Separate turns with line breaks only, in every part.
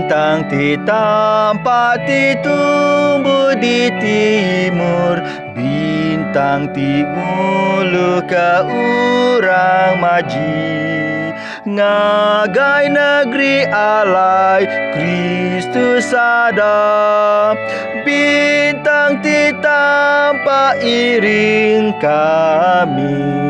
Bintang ti tampak ti tumbuh di timur, bintang ti ngulu ke urang maji. Ngagai negeri alai Kristus ada, bintang ti tampak iring kami.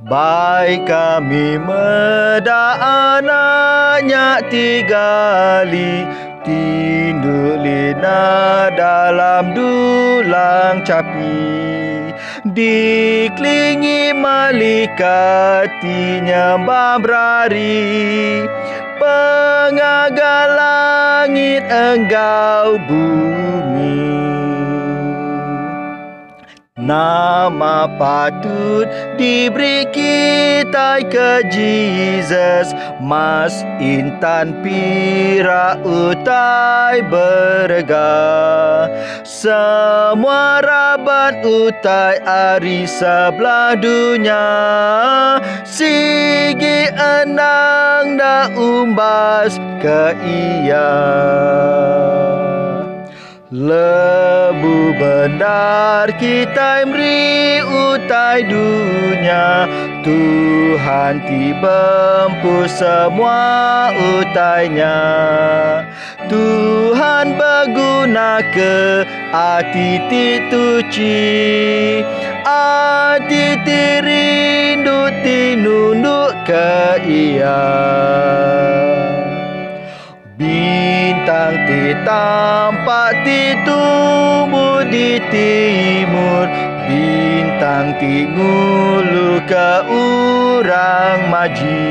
Baik kami meda anaknya tigali, tinduk lina dalam dulang capi. Diklingi malaikat nyembah berari, pengaga langit enggau bumi. Nama patut diberi kita ke Jesus, mas intan pira utai berga. Semua rabat utai ari sebelah dunia, sigi enang da umbas ke ia. Lebu benar kita beri utai dunia, Tuhan tibempu semua utainya. Tuhan berguna ke hati tuci, hati rindu tinunduk ke ia. Bintang ti tampak ti tumbuh di timur, bintang ti ngulu ke urang maji.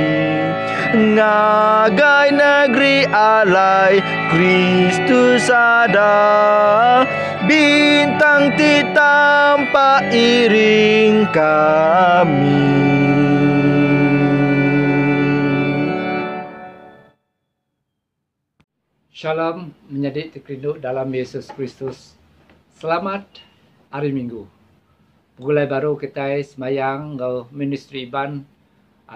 Ngagai negeri alai Kristus ada, bintang ti tampak iring kami.
Shalom, menjadi terkinduk dalam Yesus Kristus. Selamat hari Minggu. Mulai baru kita semayang ngau ministry iban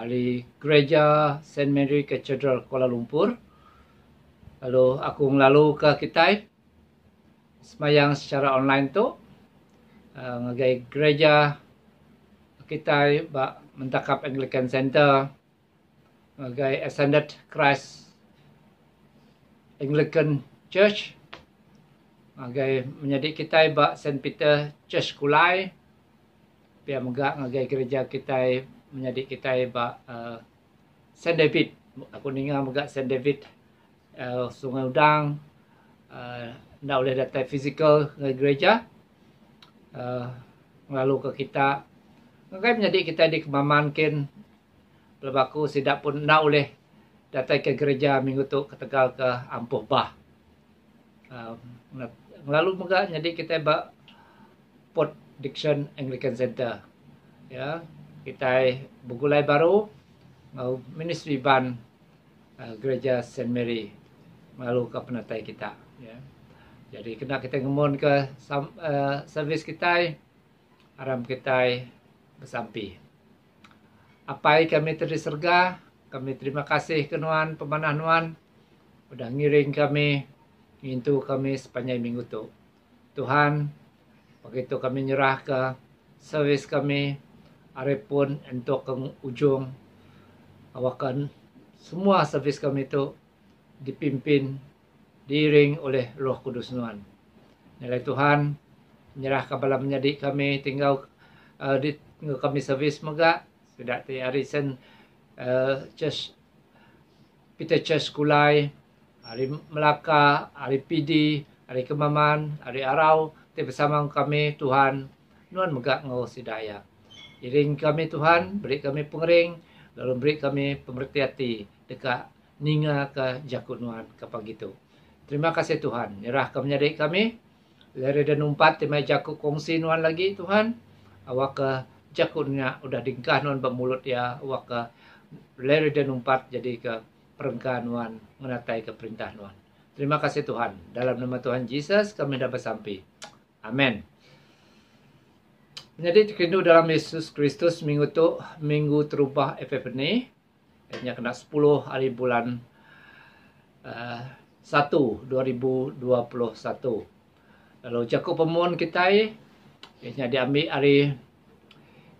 di Gereja St. Mary Cathedral Kuala Lumpur. Lalu aku ngelalu ke kita semayang secara online tu. Ngagai gereja kita bak mentakap Anglican Center, ngagai Ascended Christ Anglican Church, ngagai menjadi kita bak St. Peter Church Kulai, pihak megak ngagai gereja kita menjadi kita bak St. David. Aku ninga megak St. David Sungai Udang, ndak boleh datang fizikal ngagai gereja, lalu ke kita ngagai menjadi kita dikemamankan berbaku sidak pun ndak boleh datang ke gereja minggu tu ke Tegal ke Ampuh Bah. Lalu juga jadi kita bak Port Dickson Anglican Center. Ya, kita bergulai baru mau ministry ban gereja St. Mary lalu ke penatai kita. Ya. Jadi kena kita ngemun ke servis kita, aram kita bersampi. Apa kami terdiserga, kami terima kasih ke Nuan, pemanah Nuan, sudah ngiring kami, ngintu kami sepanjang minggu tu. Tuhan, begitu kami nyerah ke servis kami, hari pun untuk ke ujung, awakan semua servis kami tu dipimpin, diiring oleh Roh Kudus Nuan. Nilai Tuhan, nyerah kepada menjadi kami tinggal di kami servis megak, sudah di hari Church Peter Church Kulai, hari Melaka, hari PD, hari Kemaman, hari Arau, bersama kami Tuhan, Nuan megak ngau sidaya. Iring kami Tuhan, beri kami pengering, lalu beri kami pemerti hati dekat ninga ke jakut Nuan ke pagi tu. Terima kasih Tuhan, nyerah ke menjadi kami, lere dan umpat timai jakut kongsi Nuan lagi Tuhan, awak ke jakutnya udah dingkah Nuan bermulut ya, awak ke lere dan umpat jadi ke perengkah Nuan, menatai ke perintah Nuan. Terima kasih Tuhan. Dalam nama Tuhan Yesus kami dah bersampai. Amin. Menjadi rindu dalam Yesus Kristus minggu tu, minggu terubah Epiphany. Hanya kena 10 hari bulan 1 2021. Lalu Jakub pemun kita ianya diambil dari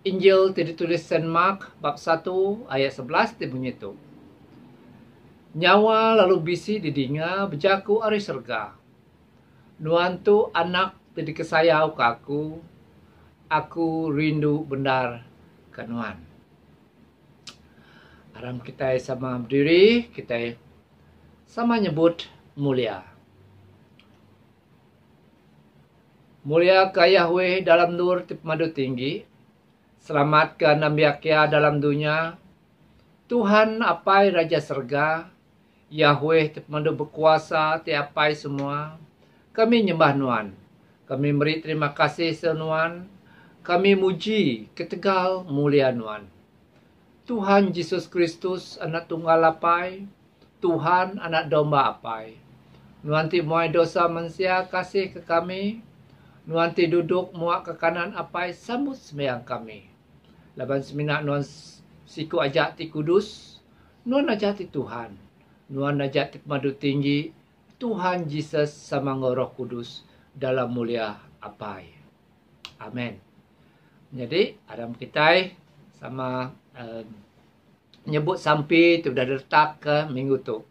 Injil ditulis Saint Mark bab 1 ayat 11 dia bunyi tu. Nyawa lalu bisi didinga berjaku ari serga. Nuan tu anak tadi kesayau kaku. Aku rindu benar ke nuan. Aram kita sama berdiri, kita sama nyebut mulia. Mulia ka Yahweh dalam nur madu tinggi. Selamatkan Nabi Akia dalam dunia. Tuhan apai Raja Serga. Yahweh madu berkuasa tiapai semua. Kami nyembah nuan. Kami beri terima kasih senuan. Kami muji ketegal mulia nuan. Tuhan Yesus Kristus anak tunggal apai. Tuhan anak domba apai. Nuan ti muai dosa manusia kasih ke kami. Nuan ti duduk muak ke kanan apai sambut sembahyang kami. Laban semina nuan siku ajak ti kudus. Nuan ajak ti Tuhan. Nuan ajak ti madu tinggi. Tuhan Yesus sama Roh Kudus dalam mulia apai. Amin. Jadi Adam kita sama nyebut sampai tu dah letak ke minggu tu.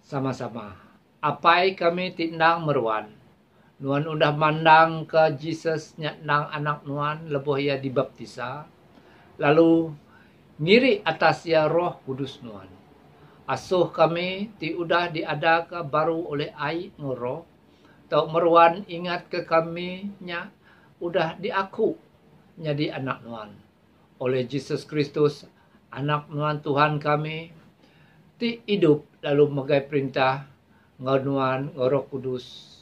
Sama-sama. Apai kami tindang meruan. Nuan undah mandang ke Jesus nyatnang anak nuan lebuh ia dibaptisa. Lalu ngiri atas ia Roh Kudus nuan. Asuh kami ti udah diada baru oleh ai ngoroh. Tau meruan ingat ke kami nya udah diaku jadi anak nuan. Oleh Yesus Kristus anak nuan Tuhan kami ti hidup lalu megai perintah nganuan Roh Kudus.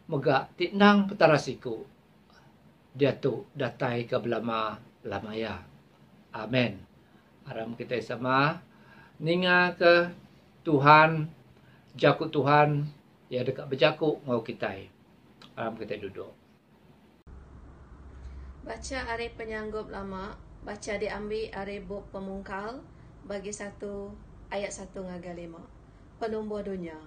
Mega ti nang petarasiku. Dia tu datai ke belama lamaya. Amen. Aram kita sama ninga ke Tuhan, jaku Tuhan, ya dekat berjaku ngau kita. Aram kita duduk.
Baca are penyanggup lama, baca diambil are buk pemungkal, bagi 1 ayat 1 ngaga 5. Penumbuh dunia.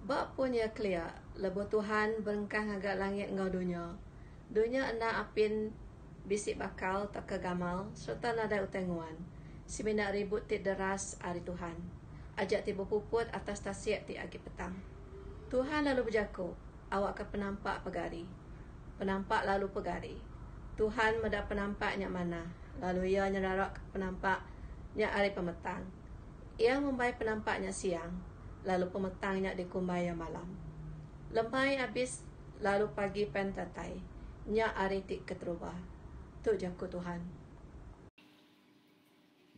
Bak punya clear, lebu Tuhan berengkah ngaga langit ngau dunia. Dunia ena apin bisik bakal tak kegamal, serta nada utenguan. Semina ribut ti deras hari Tuhan. Ajak ti berpuput atas tasiak ti agi petang. Tuhan lalu berjaku, awak ke penampak pegari. Penampak lalu pegari. Tuhan meda penampaknya mana. Lalu ia nyerarak penampaknya hari pemetang. Ia membaik penampaknya siang. Lalu pemetangnya dikumbaya malam. Lempai habis lalu pagi pentatai. Nya hari ti keterubah. Tu jaku Tuhan.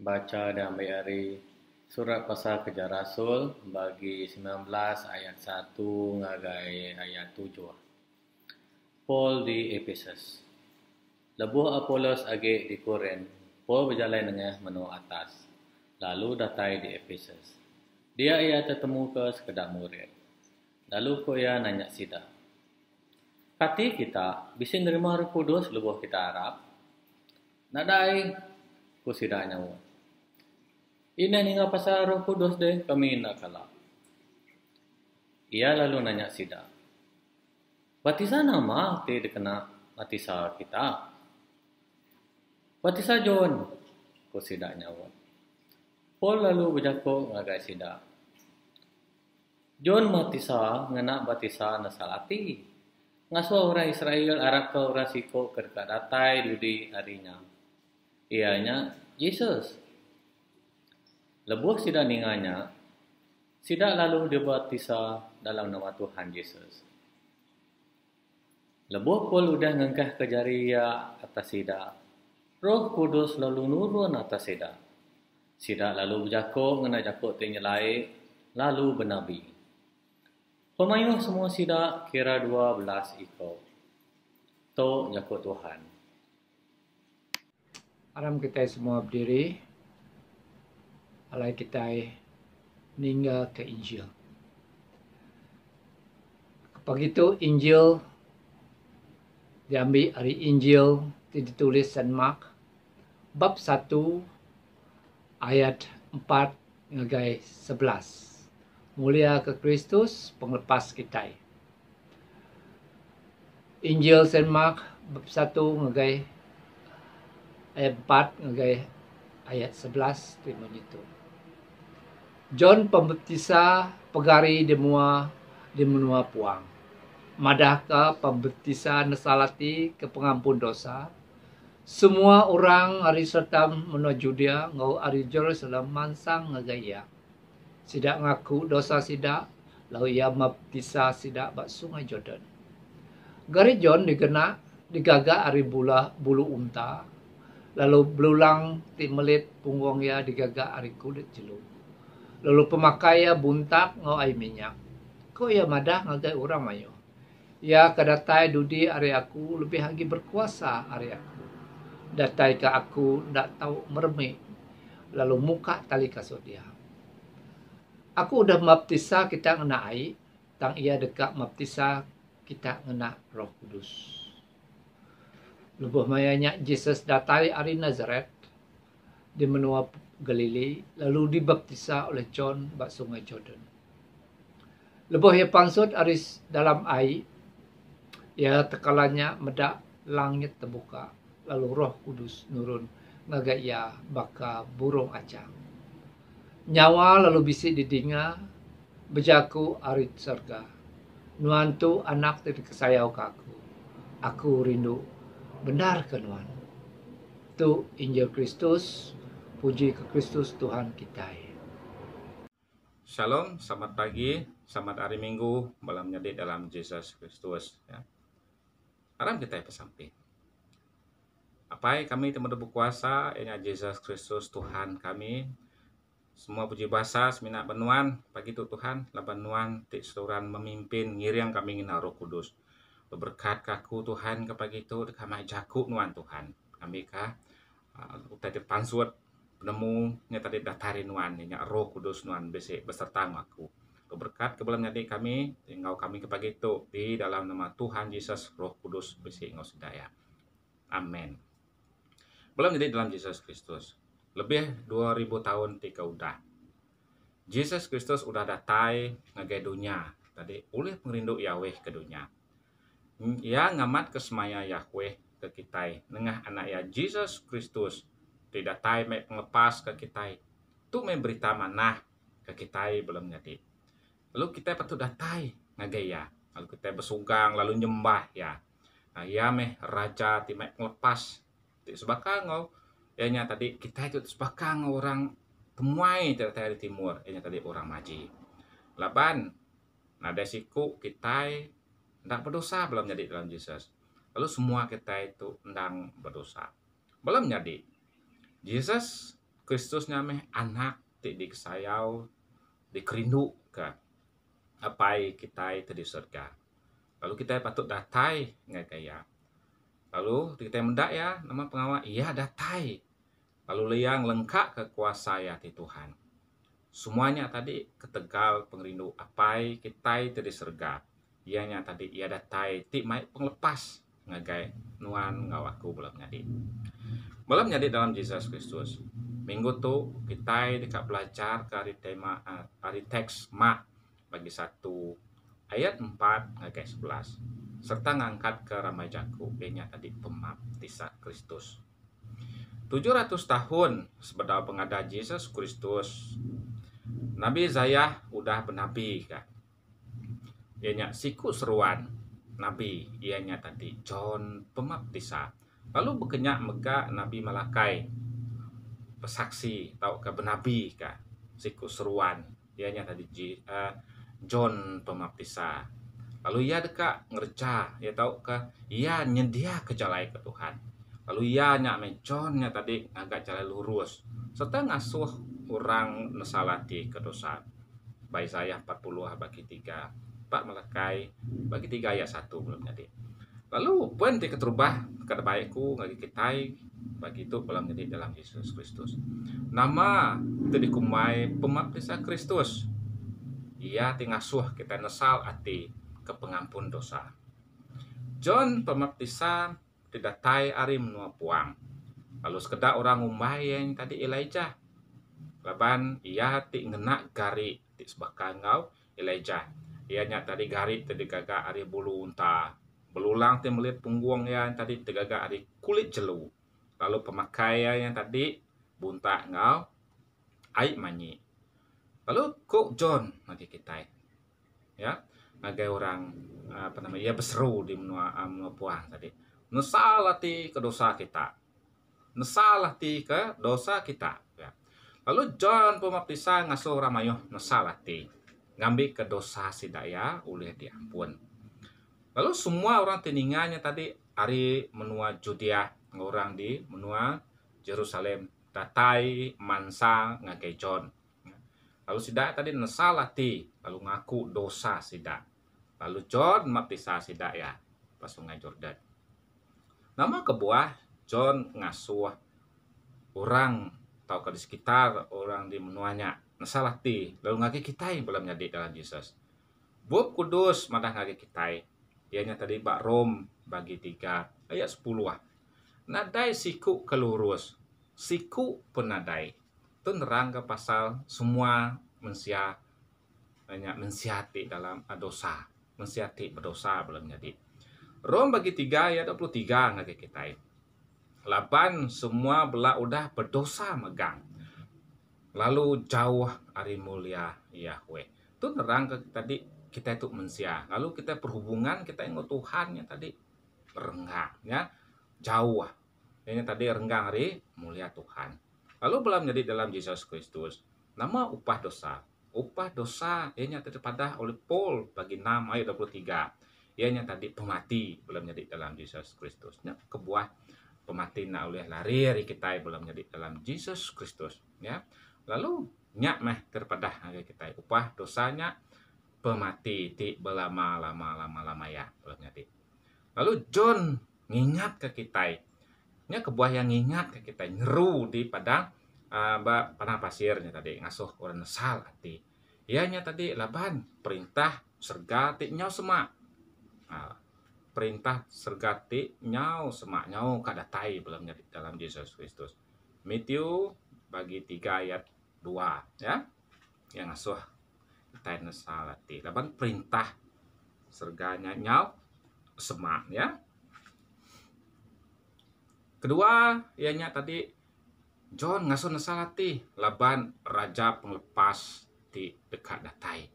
Baca dan ambil hari surat pasal Kerja Rasul bagi 19 ayat 1 ngagai ayat 7. Paul di Ephesus. Lebuh Apollos age di Korin. Paul berjalan dengan menu atas. Lalu datai di Ephesus. Dia ia tertemu ke sekedar murid. Lalu ko ia nanya sida. Kati kita bisa nerima Roh Kudus lebuh kita harap. Nadai ko sida nyawa. Ina ninga pasal Roh Kudus deh kami nak kalah. Ia lalu nanya sida. Batisa nama te dikena batisa kita. Batisa John ko sida nyawa. Paul lalu berjaku ngagai sida. John batisa ngena batisa nasalati. Ngasuh orang Israel arak ke orang siko kerkat datai dudi harinya. Ianya Yesus. Lebuh sida ninganya, sida lalu dibatisa dalam nama Tuhan Yesus. Lebuh Paul udah ngengkah ke jari ia atas sida. Roh Kudus lalu nurun atas sida. Sida lalu berjaku ngena jakuk tinyelai, lalu bernabi. Pemayuh semua sida kira 12 ikut. To jakuk Tuhan.
Aram kita semua berdiri. Alai kita ninggal ke Injil. Pagi itu Injil diambil dari Injil ditulis Saint Mark bab 1 ayat 4 ngagai 11. Mulia ke Kristus, penglepas kita. Injil Saint Mark bab 1 ngagai ayat 4 ngagai ayat 11 terima itu. John Pembaptisa pegari di menua puang. Madahkah pembaptisa nasalati ke pengampun dosa? Semua orang hari serta menuju dia ngau hari Jerusalem mansang ngagaya. Sidak ngaku dosa sidak, lalu ia baptisa sidak bak sungai Jordan. Gari John digaga hari bulu unta, lalu belulang ti melit punggung ia digaga hari kulit jeluk. Lalu pemakaian buntak ngau air minyak. Kau ia madah ngagai orang mayo. Ya kadatai dudi hari aku lebih lagi berkuasa hari aku. Datai ke aku ndak tahu meremik. Lalu muka tali kasut dia. Aku udah baptisa kita ngena air. Tang ia dekat baptisa kita ngena Roh Kudus. Lebuh mayanya Jesus datai hari Nazaret di menua Galilei lalu dibaptisa oleh John bak sungai Jordan. Lebuh ia pansut hari dalam air. Ya tekalannya medak langit terbuka. Lalu Roh Kudus nurun ngagai ia baka burung acang. Nyawa lalu bisik didinga bejaku arit surga. Nuan tu anak dari kesayau kaku. Aku rindu benar ke nuan. Tu Injil Kristus, puji ke Kristus Tuhan kita.
Shalom, selamat pagi, selamat hari Minggu, malam nyadi dalam Yesus Kristus. Ya. Aram kita pesampi. Apa kami teman berkuasa, ini Yesus Kristus Tuhan kami. Semua puji bahasa, semina benuan, pagi itu Tuhan, labanuan, tik seluruhan memimpin, ngiriang kami ngina Roh Kudus. Berkat kaku Tuhan ke pagi itu, kami jaku nuan Tuhan. Kami kah, tadi pansut, penemu, tadi datarin nuan, ini Roh Kudus nuan, beserta aku. Berkat kebelam nyadi kami, tinggal kami ke pagi itu, di dalam nama Tuhan Yesus Roh Kudus, besi ngau sedaya. Amin. Belum jadi dalam Yesus Kristus. Lebih 2000 tahun tika udah. Yesus Kristus udah datai ngagai dunia. Tadi oleh pengrindu Yahweh ke dunia. Ya ngamat kesemaya Yahweh ke kita. Nengah anak ya Yesus Kristus. Tidak datai me penglepas ke kita. Tu me berita manah ke kita belum jadi. Lalu kita patut datai ngagai ya. Lalu kita bersugang lalu nyembah ya. Nah, ya meh raja ti me penglepas. Sebakang ngau ianya tadi kita itu sebakang orang temuai dari timur ianya tadi orang maji laban nada siku kita ndak berdosa belum jadi dalam Yesus lalu semua kita itu ndang berdosa belum jadi Yesus Kristus nyameh anak ti dikesayau dikerindu ke apa kita itu di surga lalu kita patut datai ngakaya. Lalu kita mendak ya, nama pengawal, iya datai. Lalu liang lengkap kekuasaan di Tuhan. Semuanya tadi ketegal pengerindu apai kita di surga. Ianya tadi ia datai, ti mai penglepas ngagai nuan ngawaku belum nyadi. Belum nyadi dalam Yesus Kristus. Minggu tu kita dekat belajar ke hari teks Mak bagi 1 ayat 4 ngagai 11. Serta ngangkat ke ramajaku enya tadi pembaptisa Kristus. 700 tahun sebelum pengada Yesus Kristus. Nabi Zaya udah benabi kan. Ianya siku seruan Nabi ianya tadi John Pembaptisa. Lalu bekenyak mega Nabi Malakai pesaksi tahu ke benabi kan. Siku seruan ianya tadi John Pembaptisa. Lalu ia dekat ngerja, ia tahu ke ia nyedia ke jalan ke Tuhan. Lalu ia nyak menconnya tadi agak jalan lurus. Serta ngasuh orang nesalati ke dosa. Baik saya 40 bagi 3. Pak Malakai bagi 3 ayat 1 belum jadi. Lalu pun diketerubah ke baikku bagi kita bagi itu belum jadi dalam Yesus Kristus. Nama itu dikumai Pembaptisa Kristus. Ia tingasuh kita nesal hati ke pengampun dosa. John Pembaptisa didatai ari menua puang. Lalu sekedar orang umbai yang tadi Elijah. laban ia ti ngena gari ti sebakang ngau Elijah. Ianya tadi gari tadi gaga ari bulu unta. Belulang ti melihat punggung yang tadi tegaga ari kulit jelu. Lalu pemakaian yang tadi bunta ngau ai manyi. Lalu kok John nanti kita ya ngagai orang apa namanya ia berseru di menua puang tadi. Nesalah ti ke dosa kita. Nesalah ti ke dosa kita. Ya. Lalu John Pembaptisa ngasuh ramayuh nesalah ti ngambil ke dosa si daya oleh diampun. Lalu semua orang tininganya tadi ari menua Judea, orang di menua Jerusalem, datai mansa ngagai John. Lalu sida tadi nesalah ti, lalu ngaku dosa sida. Lalu John Pembaptisa sida ya pas sungai Jordan. Nama kebuah John ngasuh orang atau ke di sekitar orang di menuanya nesalah ti, lalu ngaki kita belum jadi dalam Yesus. Bub kudus madah ngaki kita. Ianya tadi bak Rom bagi 3 ayat 10. Nadai siku kelurus, siku penadai. Itu nerang ke pasal semua manusia banyak mensiati dalam dosa, mensiati berdosa belum jadi. Rom bagi 3 ayat 23 ngaki kita. Laban semua belah udah berdosa megang. Lalu jauh ari mulia Yahweh. Itu nerang ke tadi kita itu manusia. Lalu kita perhubungan kita dengan Tuhan yang tadi renggang ya, jauh. Ini tadi renggang hari mulia Tuhan. Lalu belum jadi dalam Yesus Kristus. Nama upah dosa. Upah dosa ianya terpada oleh Paul bagi 6 ayat 23. Ianya tadi pemati belum jadi dalam Yesus Kristus. Ya, kebuah pemati nak oleh lari kita belum jadi dalam Yesus Kristus ya. Lalu nyak meh terpada kita upah dosanya pemati ti belama ya belum jadi. Lalu John ngingat ke kita nya kebuah yang ngingat ke kita nyeru di padang pasirnya tadi ngasuh orang nesal hati. Ianya tadi laban perintah serga ti nyau semak. Perintah sergati nyau semak nyau kadatai belum jadi dalam Yesus Kristus. Matthew bagi 3 ayat 2 ya. Yang ngasuh kita nesalati. Laban perintah serganya nyau semak ya. Kedua ianya tadi John ngasuh nesalati laban raja penglepas di dekat datai.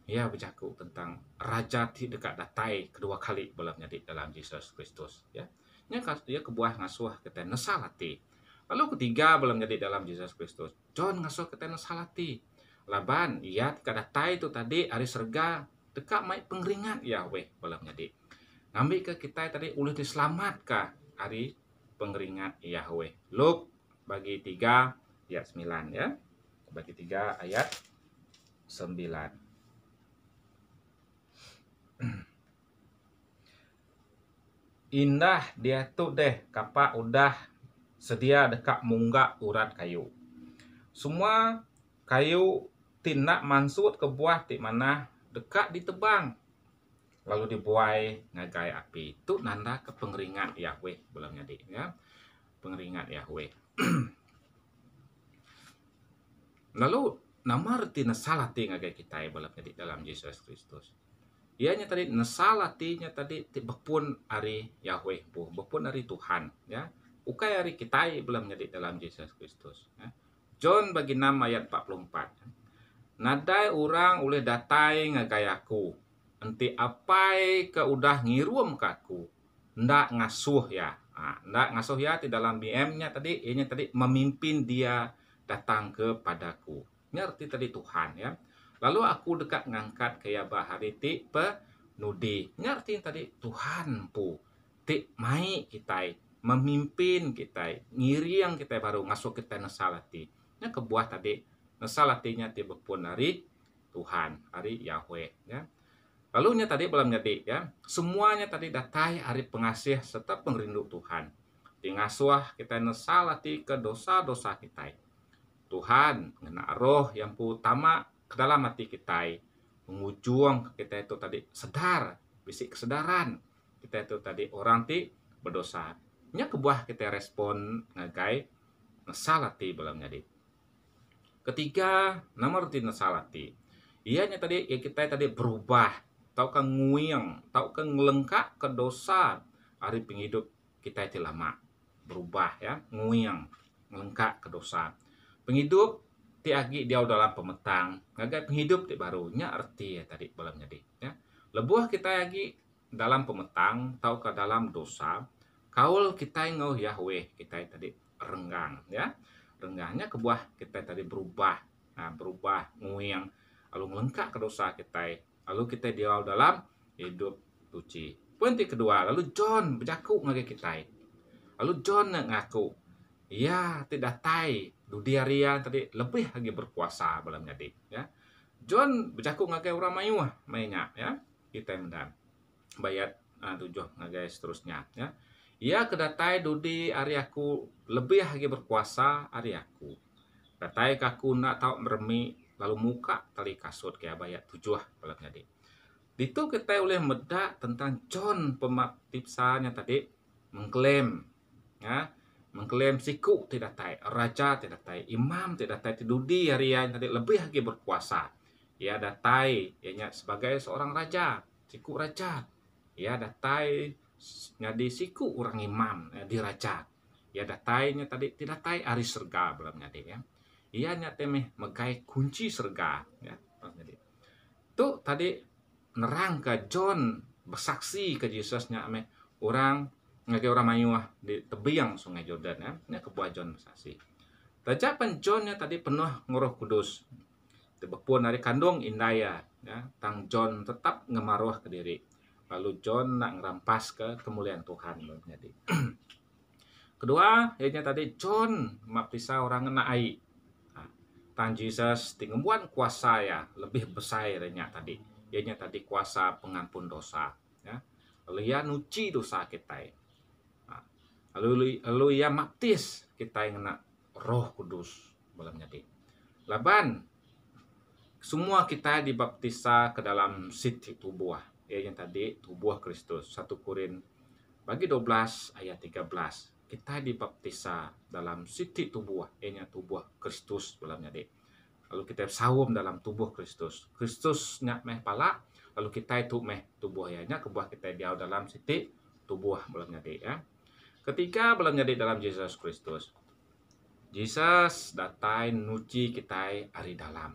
Ia berjaku tentang raja di dekat datai kedua kali belum jadi dalam Yesus Kristus ya. Dia kebuah ngasuh kita nesalati. Lalu ketiga belum jadi dalam Yesus Kristus. John ngasuh kita nesalati. Laban ia dekat datai itu tadi hari serga dekat mai pengeringat Yahweh belum jadi. Ngambil ke kita tadi ulih diselamat ke hari pengeringat Yahweh. Luke bagi 3 ayat 9 ya. Bagi 3 ayat 9. Indah dia tuh deh kapak udah sedia dekat munggak urat kayu. Semua kayu tindak mansut ke buah ti mana dekat ditebang. Lalu dibuai ngagai api. Itu nanda ke pengeringat Yahweh belum jadi ya. Pengeringat Yahweh. Lalu nama arti nesalati ngagai kita belum jadi dalam Yesus Kristus. Ianya tadi nesalatinya tadi bepun ari Yahweh bepun ari Tuhan ya. Ukai ari kita belum jadi dalam Yesus Kristus ya. John bagi 6 ayat 44. Nadai orang oleh datai ngagayaku. Enti apai ke udah ngirum kaku. Ndak ngasuh ya. Ndak ngasuh ya di dalam BM-nya tadi ianya tadi memimpin dia datang kepadaku. Ini arti tadi Tuhan ya. Lalu aku dekat ngangkat kaya bahari ti penudi. Ngerti tadi Tuhan pu. Ti mai kita memimpin kita. Ngiri yang kita baru ngasuh kita nesalati. Nya kebuah tadi nesalatinya ti bepun hari Tuhan. Hari Yahweh ya. Lalu nya tadi belum jadi ya. Semuanya tadi datai hari pengasih serta pengrindu Tuhan. Ti ngasuh kita nesalati ke dosa-dosa kita. Tuhan ngena roh yang utama ke dalam hati kita, mengujung kita itu tadi sedar, bisik kesedaran kita itu tadi orang ti berdosa. Nya kebuah kita respon ngagai nesalati belum jadi. Ketiga, nomor tina salati. Ianya tadi ya kita tadi berubah, tau kan nguyang, tau kan ngelengkak ke dosa hari penghidup kita itu lama. Berubah ya, nguyang, ngelengkak ke dosa. Penghidup ti agi dia dalam pemetang, ngagai penghidup ti barunya arti ya tadi belum jadi ya. Lebuah kita agi dalam pemetang, tau ke dalam dosa, kaul kita ngau Yahweh kita tadi renggang ya. Renggahnya kebuah kita tadi berubah, berubah nguyang, lalu ngelengkak ke dosa kita, lalu kita dia dalam hidup suci. Poin kedua, lalu John berjaku ngagai kita, lalu John ngaku, ya tidak tai, dudiarian tadi lebih lagi berkuasa belum jadi, ya. John berjaku ngagai orang mayuah mainnya, ya, kita mendan, bayat 7 ngagai seterusnya, ya. Ia kedatai dudi ariaku lebih lagi berkuasa ariaku. Datai kaku nak tahu meremi lalu muka tali kasut kayak bayat 7 kalau jadi. Itu kita oleh medak tentang John pembaptisanya tadi mengklaim ya, mengklaim siku tidak tai, raja tidak tai, imam tidak tai, dudi harian tadi lebih lagi berkuasa. Ia datai ianya sebagai seorang raja, siku raja. Ia datai jadi siku orang imam diraja. Ya datainya tadi tidak tai ari serga belum jadi ya. Ia nyate meh megai kunci serga ya. Jadi itu tadi nerang ke John bersaksi ke Yesusnya meh orang ngake orang mayuah di tebiang sungai Jordan ya. Ini kebuah John bersaksi. Tajapan Johnnya tadi penuh nguruh kudus. Tebepun dari kandung indaya ya. Tang John tetap ngemaruh ke diri. Lalu John nak ngerampas ke kemuliaan Tuhan. Jadi. Kedua, ianya tadi John mapisa orang ngena ai. Tang Jesus tingembuan kuasa ya lebih besar ianya tadi. Ianya tadi kuasa pengampun dosa. Ya. Lalu ia nuci dosa kita. Lalu ia baptis kita yang kena Roh Kudus. Belum jadi. Laban semua kita dibaptisa ke dalam siti tubuh. Yang tadi tubuh Kristus 1 Korin bagi 12 ayat 13 kita dibaptisa dalam siti tubuh ianya tubuh Kristus belum jadi lalu kita sawum dalam tubuh Kristus Kristusnya meh pala lalu kita itu meh tubuh ianya kebuah kita dia dalam siti tubuh belum jadi ya. Ketiga belum jadi dalam Yesus Kristus Jesus datai nuci kita ari dalam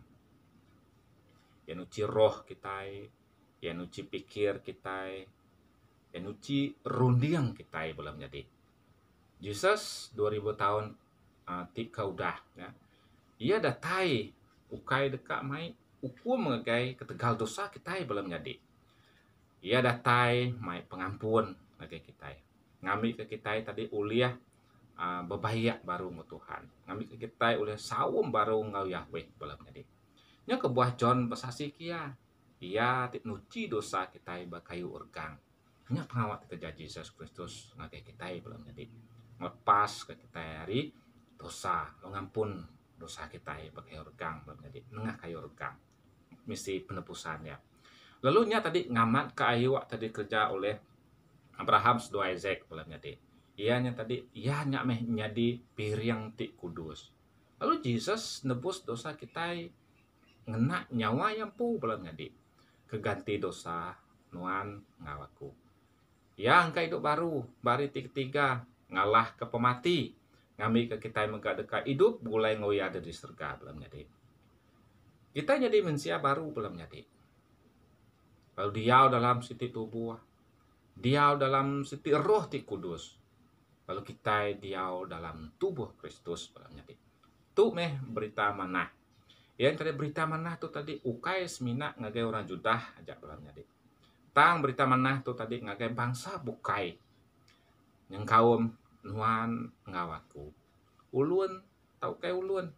ya nuci roh kita ya nuci pikir kita, ya nuci rundiang kita belum jadi. Yesus 2000 tahun tika udah ya. Ia datai ukai dekat mai ukum mengagai ketegal dosa kita belum jadi. Ia datai mai pengampun ngagai kita. Ngambil ke kita tadi uliah bebayak baru mu Tuhan. Ngambil ke kita uliah sawum baru ngau Yahweh belum jadi. Nya kebuah John besasi kia. Ia nuci dosa kita bakayu urgang. Nya pengawat kerja Yesus Kristus ngagai kita belum jadi. Ngelepas ke kita hari dosa, ngampun dosa kita bakayu urgang belum jadi. Nengah kayu urgang. Misi penebusannya. Lalu nya tadi ngamat ke ayu tadi kerja oleh Abraham sedua Isaac belum jadi. Ianya tadi ia nya meh nyadi piring ti kudus. Lalu Yesus nebus dosa kita ngena nyawa yang pu belum jadi. Keganti dosa nuan ngawaku. Ya angka hidup baru, bari ketiga ngalah ke pemati. Ngami ke kita megak dekat hidup mulai ngoya ada di surga belum jadi. Kita jadi manusia baru belum jadi. Lalu dia dalam siti tubuh, dia dalam siti roh ti kudus. Lalu kita dia dalam tubuh Kristus belum jadi. Tu meh berita mana? Yang tadi berita mana tuh tadi ukai semina ngagai orang Judah aja belum jadi. Tang berita mana tuh tadi ngagai bangsa bukai. Yang kaum nuan ngawaku. Ulun tau kai ulun.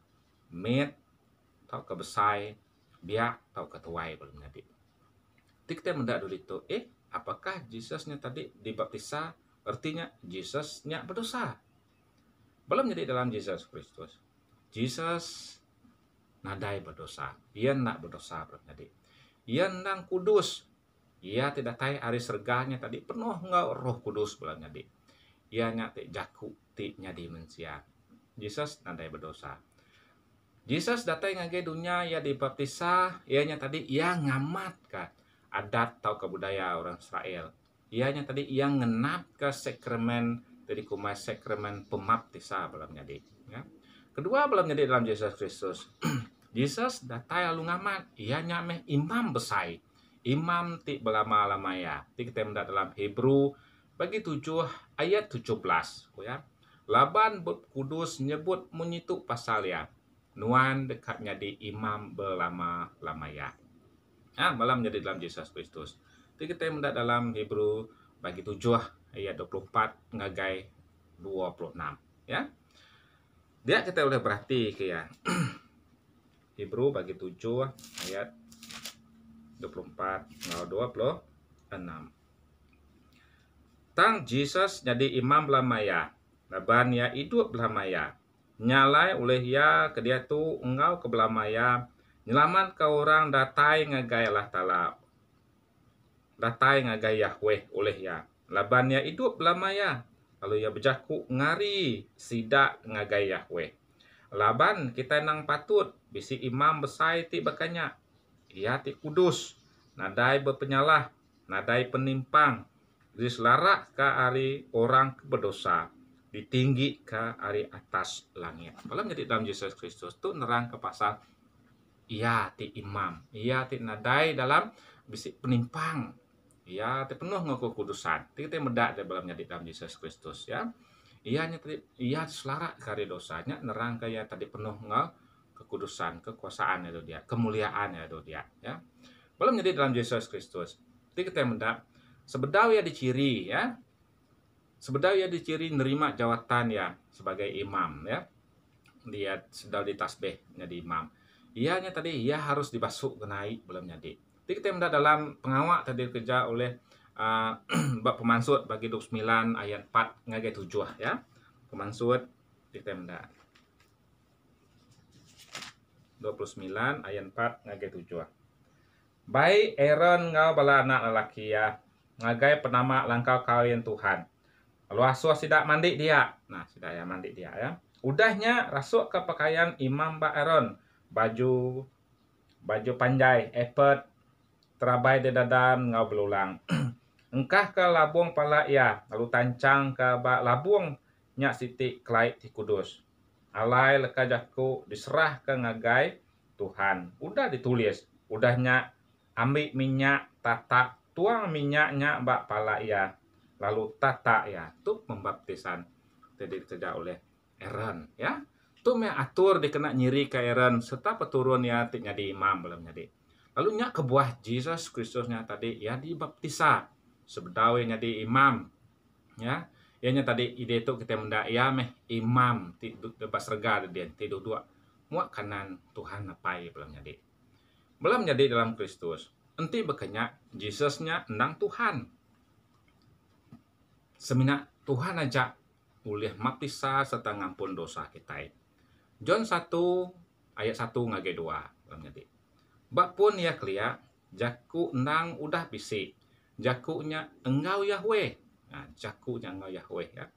Met tau ke besai. Biak tau ke tuai belum jadi. Kita mendak dulu itu. Apakah Yesusnya tadi dibaptisa? Artinya Yesusnya berdosa. Belum jadi dalam Yesus Kristus. Yesus nadai berdosa. Ia nak berdosa belum jadi. Ia nang kudus. Ia tidak tahu hari serganya tadi penuh enggak Roh Kudus belum jadi. Ia nyate jaku ti nyadi manusia. Yesus nadai berdosa. Jesus datang ngagai dunia ia dibaptisa, ianya tadi ia ngamat ke adat atau kebudaya orang Israel. Ianya tadi ia ngenap ke sakramen dari kumai sakramen pembaptisa belum jadi. Ya. Kedua belum jadi dalam Yesus Kristus. Jesus datang lalu ngamat, ianya meh imam besar. Imam ti belama-lama ya. Ti kita mendak dalam Hebrew bagi 7 ayat 17 ya. Laban kudus nyebut menyitu pasal ya. Nuan dekatnya di imam belama-lama ya. Malam jadi dalam Yesus Kristus. Ti kita mendak dalam Hebrew bagi 7 ayat 24 ngagai 26 ya. Dia kita boleh berarti ke ya. Hebrew bagi 7 ayat 24 26. Tang Jesus jadi imam belamaya, laban ya hidup belamaya. Nyalai oleh ya ke dia tu engau ke belamaya, nyelamat ke orang datai ngagai Allah Ta'ala. Datai ngagai Yahweh oleh ya. Laban ya hidup belamaya, lalu ya berjaku ngari sidak ngagai Yahweh. Laban kita nang patut bisi imam besar ti bakanya. Ia ti kudus, nadai berpenyalah, nadai penimpang, diselarak ke ari orang berdosa, ditinggi ke ari atas langit. Malam jadi dalam Yesus Kristus tu nerang ke pasal ia ti imam, ia ti nadai dalam bisi penimpang, ia ti penuh ngaku kudusan. Kita medak dalam jadi dalam Yesus Kristus ya. Ia selarak kari dosanya nerang kaya tadi penuh kekudusan, kekuasaan itu dia, kemuliaan itu dia ya. Belum jadi dalam Yesus Kristus. Jadi kita mendak sebedau ya diciri ya. Sebedau ya diciri nerima jawatan ya sebagai imam ya. Dia sedang ditasbih jadi imam. Ianya tadi ia harus dibasuh kenai belum jadi. Jadi kita mendak dalam pengawak tadi kerja oleh bab pemansut bagi 29 ayat 4 ngagai 7 ya. Pemansut kita mendak 29 ayat 4 ngagai 7. Baik Aaron ngau bala anak lelaki ya, ngagai penama langkau kawin Tuhan. Lalu asuh sidak mandi dia. Nah, sidak ya mandi dia ya. Udahnya rasuk ke pakaian imam Mbak Aaron, baju panjai, epet, terabai di dadan ngau belulang. Engkah ke labung pala ya, lalu tancang ke bak labung nyak siti kelait ti kudus. Alai leka jaku diserah ke ngagai Tuhan. Udah ditulis, udahnya ambil minyak tatak, tuang minyaknya bak pala ya, lalu tatak ya, tu pembaptisan tadi kerja oleh Aaron ya. Tu me atur dikena nyiri ke Aaron serta peturun ya tiknya di imam belum jadi. Lalu nyak kebuah Jesus Kristusnya tadi ya dibaptisa sebedawainya di imam ya. Ianya tadi ide itu kita mendak ya meh imam bebas rega dia tidur dua muak kanan Tuhan apai belum jadi. Belum jadi dalam Kristus. Enti bekenyak Jesusnya endang Tuhan. Semina Tuhan aja boleh baptisa serta ngampun dosa kita. John 1 ayat 1 ngagai 2 belum jadi. Bak pun ya kelia jaku endang udah bisik. Jakunya engkau Yahweh. Nah, jakunya engkau Yahweh ya.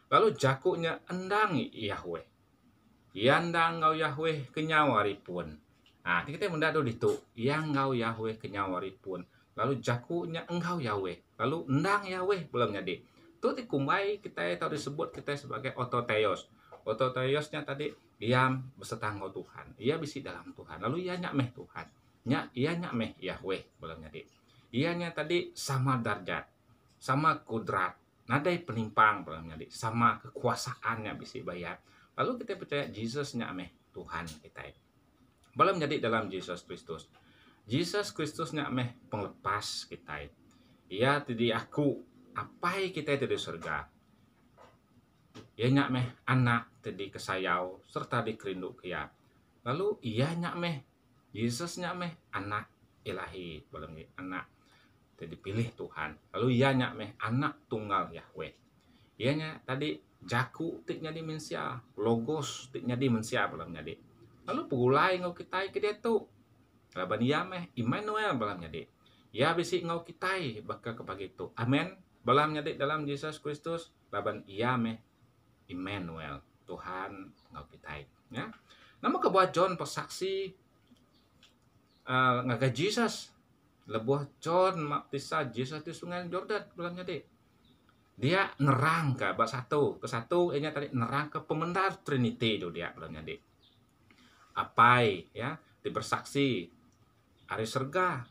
Lalu jakunya endang Yahweh. Ya endang engkau Yahweh kenyawaripun. Nah, kita mendak dulu itu yang engkau Yahweh kenyawaripun. Lalu jakunya engkau Yahweh. Lalu endang Yahweh belum jadi. Itu dikumbai kita tahu disebut kita sebagai ototheos. Ototheosnya tadi ia beserta engkau Tuhan. Ia bisi dalam Tuhan. Lalu ia nyak meh Tuhan. Ia nyak meh Yahweh belum jadi. Ianya tadi sama darjat, sama kudrat, nadai penimpang belum jadi, sama kekuasaannya bisa bayar. Lalu kita percaya Jesusnya meh Tuhan kita. Belum jadi dalam Yesus Kristus. Yesus Kristusnya meh penglepas kita. Ia tadi aku apa kita di surga. Ia nyak meh anak tadi kesayau serta dikerindu kia. Lalu ia nyak meh Yesusnya meh anak ilahi belum anak dipilih Tuhan. Lalu ianya meh anak tunggal Yahweh. Ianya tadi jaku tiknya di mensia, logos tiknya di mensia belum jadi. Lalu pulai ngau kita ke dia tu. Laban ia meh Immanuel belum jadi. Ya bisi ngau kita bakal kepagi itu. Amin. Belum jadi dalam Yesus Kristus. Laban ia meh Immanuel. Tuhan ngau kita ya. Nama kebuat John persaksi ngaga Jesus. Lebuh John baptisa Jesus di sungai Jordan belum jadi. Dia nerang ke bab satu ke satu ini tadi nerang ke pemendar Trinity itu dia belum jadi. Apai ya dibersaksi hari serga.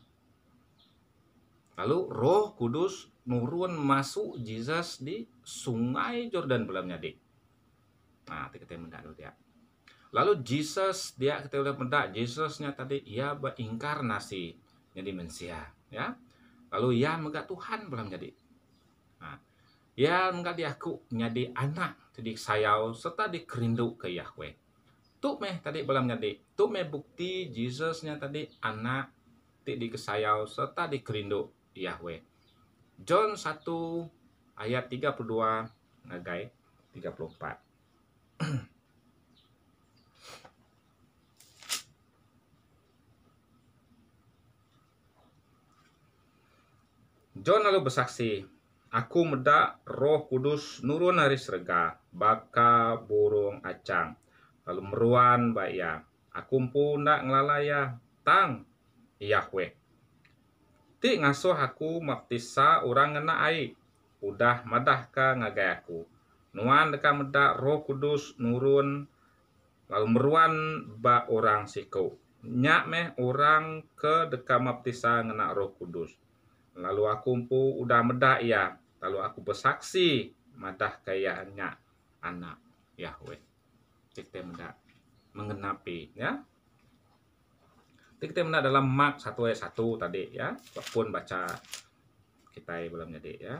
Lalu Roh Kudus nurun masuk Jesus di sungai Jordan belum jadi. Nah, kita mendak dulu dia. Lalu Jesus dia kita udah mendak Jesusnya tadi ia berinkarnasi jadi manusia ya. Lalu ia menggak Tuhan belum jadi. Nah, ia menggak diaku jadi anak jadi sayau serta dikerindu ke Yahweh. Tuk meh tadi belum jadi. Tuk meh bukti Jesusnya tadi anak di kesayau serta dikerindu Yahweh. John 1 ayat 32 ngagai 34. John lalu bersaksi, aku medak Roh Kudus nurun dari surga, baka burung acang, lalu meruan baya, aku pun nak ngelalaya, tang Yahweh. Ti ngasuh aku baptisa orang ngena ai, udah madah ka ngagai aku. Nuan deka medak Roh Kudus nurun, lalu meruan ba orang siku. Nyak meh orang ke deka baptisa ngena Roh Kudus. Lalu aku pun udah medak ya, lalu aku bersaksi madah kayaknya anak Yahweh. Kita medak mengenapi ya. Kita menak dalam Mark 1 ayat 1 tadi ya. Walaupun baca kita belum jadi ya.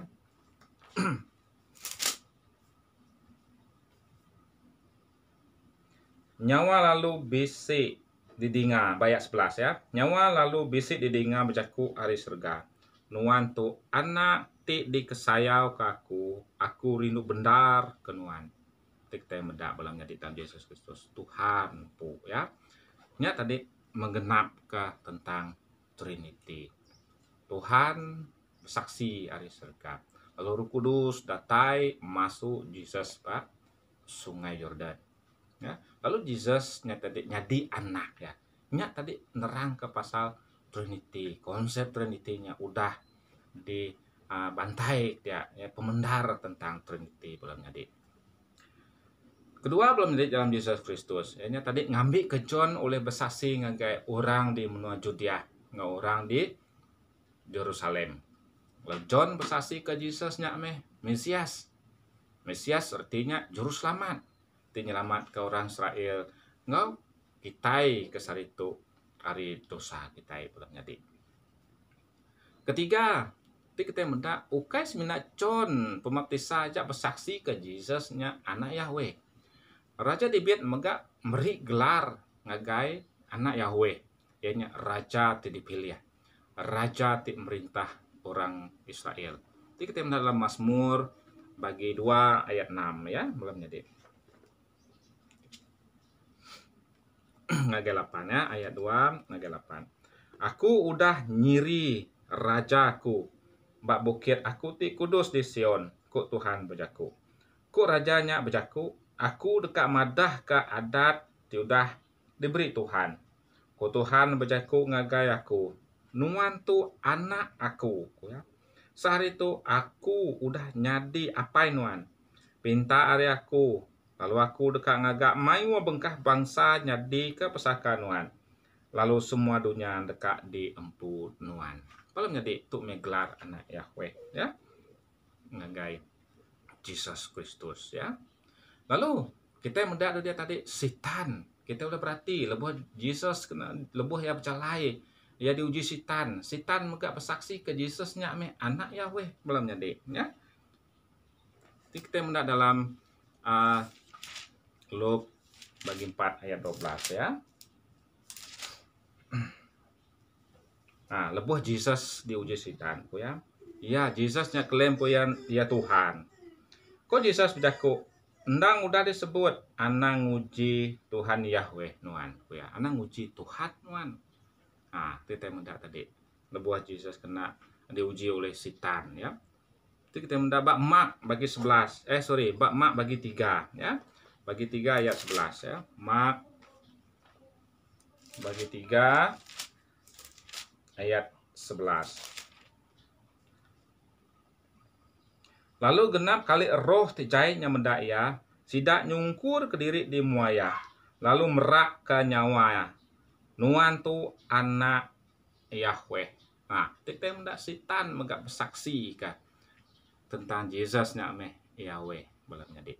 Nyawa lalu bisik didinga bayat 11 ya. Nyawa lalu bisik didinga berjaku hari surga. Nuan tu anak ti dikesayau ke aku rindu bendar ke nuan. Kita medak belum jadi dalam Yesus Kristus Tuhan pu ya. Nya tadi menggenap ke tentang Trinity. Tuhan bersaksi hari surga. Lalu Roh Kudus datai masuk Jesus pak sungai Yordan. Ya. Lalu Jesus nyadi anak ya. Nya tadi nerang ke pasal Trinity. Konsep Trinity-nya udah dibantai ya pemendar tentang Trinity belum jadi. Kedua belum jadi dalam Yesus Kristus. Ini tadi ngambil ke John oleh bersaksi ngagai orang di menua Judea, nggak orang di Yerusalem. Lalu John bersaksi ke Yesusnya Mesias. Mesias artinya juru selamat. Artinya selamat ke orang Israel. Nggak kitai ke saritu hari dosa kitai belum jadi. Ketiga, kita mendak ukai seminat John pembaptis saja bersaksi ke Yesusnya anak Yahweh. Raja David megak beri gelar ngagai anak Yahweh. Ianya raja ti dipilih. Raja ti merintah orang Israel. Jadi kita mendak dalam Mazmur bagi 2 ayat 6 ya, belum jadi. Ngagai 8 ya, ayat 2 ngagai 8. Aku udah nyiri rajaku. Bak bukit aku ti kudus di Sion. Ku Tuhan bejaku. Ku rajanya bejaku. Aku dekat madah ke adat udah diberi Tuhan. Ku Tuhan bejaku ngagai aku. Nuan tu anak aku. Ya. Sehari itu aku udah nyadi apa nuan. Pinta hari aku. Lalu aku dekat ngagak mayu bengkah bangsa nyadi ke pesaka nuan. Lalu semua dunia dekat di empu nuan. Kalau nyadi tu meglar anak Yahweh ya. Ngagai Jesus Kristus ya. Lalu kita mendak dia tadi sitan. Kita udah berarti lebuh Jesus kena lebuh ya bercalai. Dia diuji sitan. Sitan megak bersaksi ke Jesusnya anak Yahweh belum jadi ya. Jadi kita mendak dalam Luke bagi 4 ayat 12 ya. Nah, lebuh Jesus diuji sitan ku ya. Ya, Jesusnya klaim ku ya Tuhan. Kok Jesus berjaku endang udah disebut anak nguji Tuhan Yahweh nuan ku ya. Anak nguji Tuhan nuan. Nah, kita mendak tadi. Lebuh Jesus kena diuji oleh sitan ya. Itu kita mendak bak mak bagi 11. Bak mak bagi 3 ya. bagi 3 ayat 11 ya. Mark bagi 3 ayat 11. Lalu genap kali roh tijainya mendak ia, sidak nyungkur ke diri di muaya, lalu merak ke nyawa. Nuan tu anak Yahweh. Nah, kita mendak sitan megak bersaksi kah tentang Yesusnya meh Yahweh belum jadi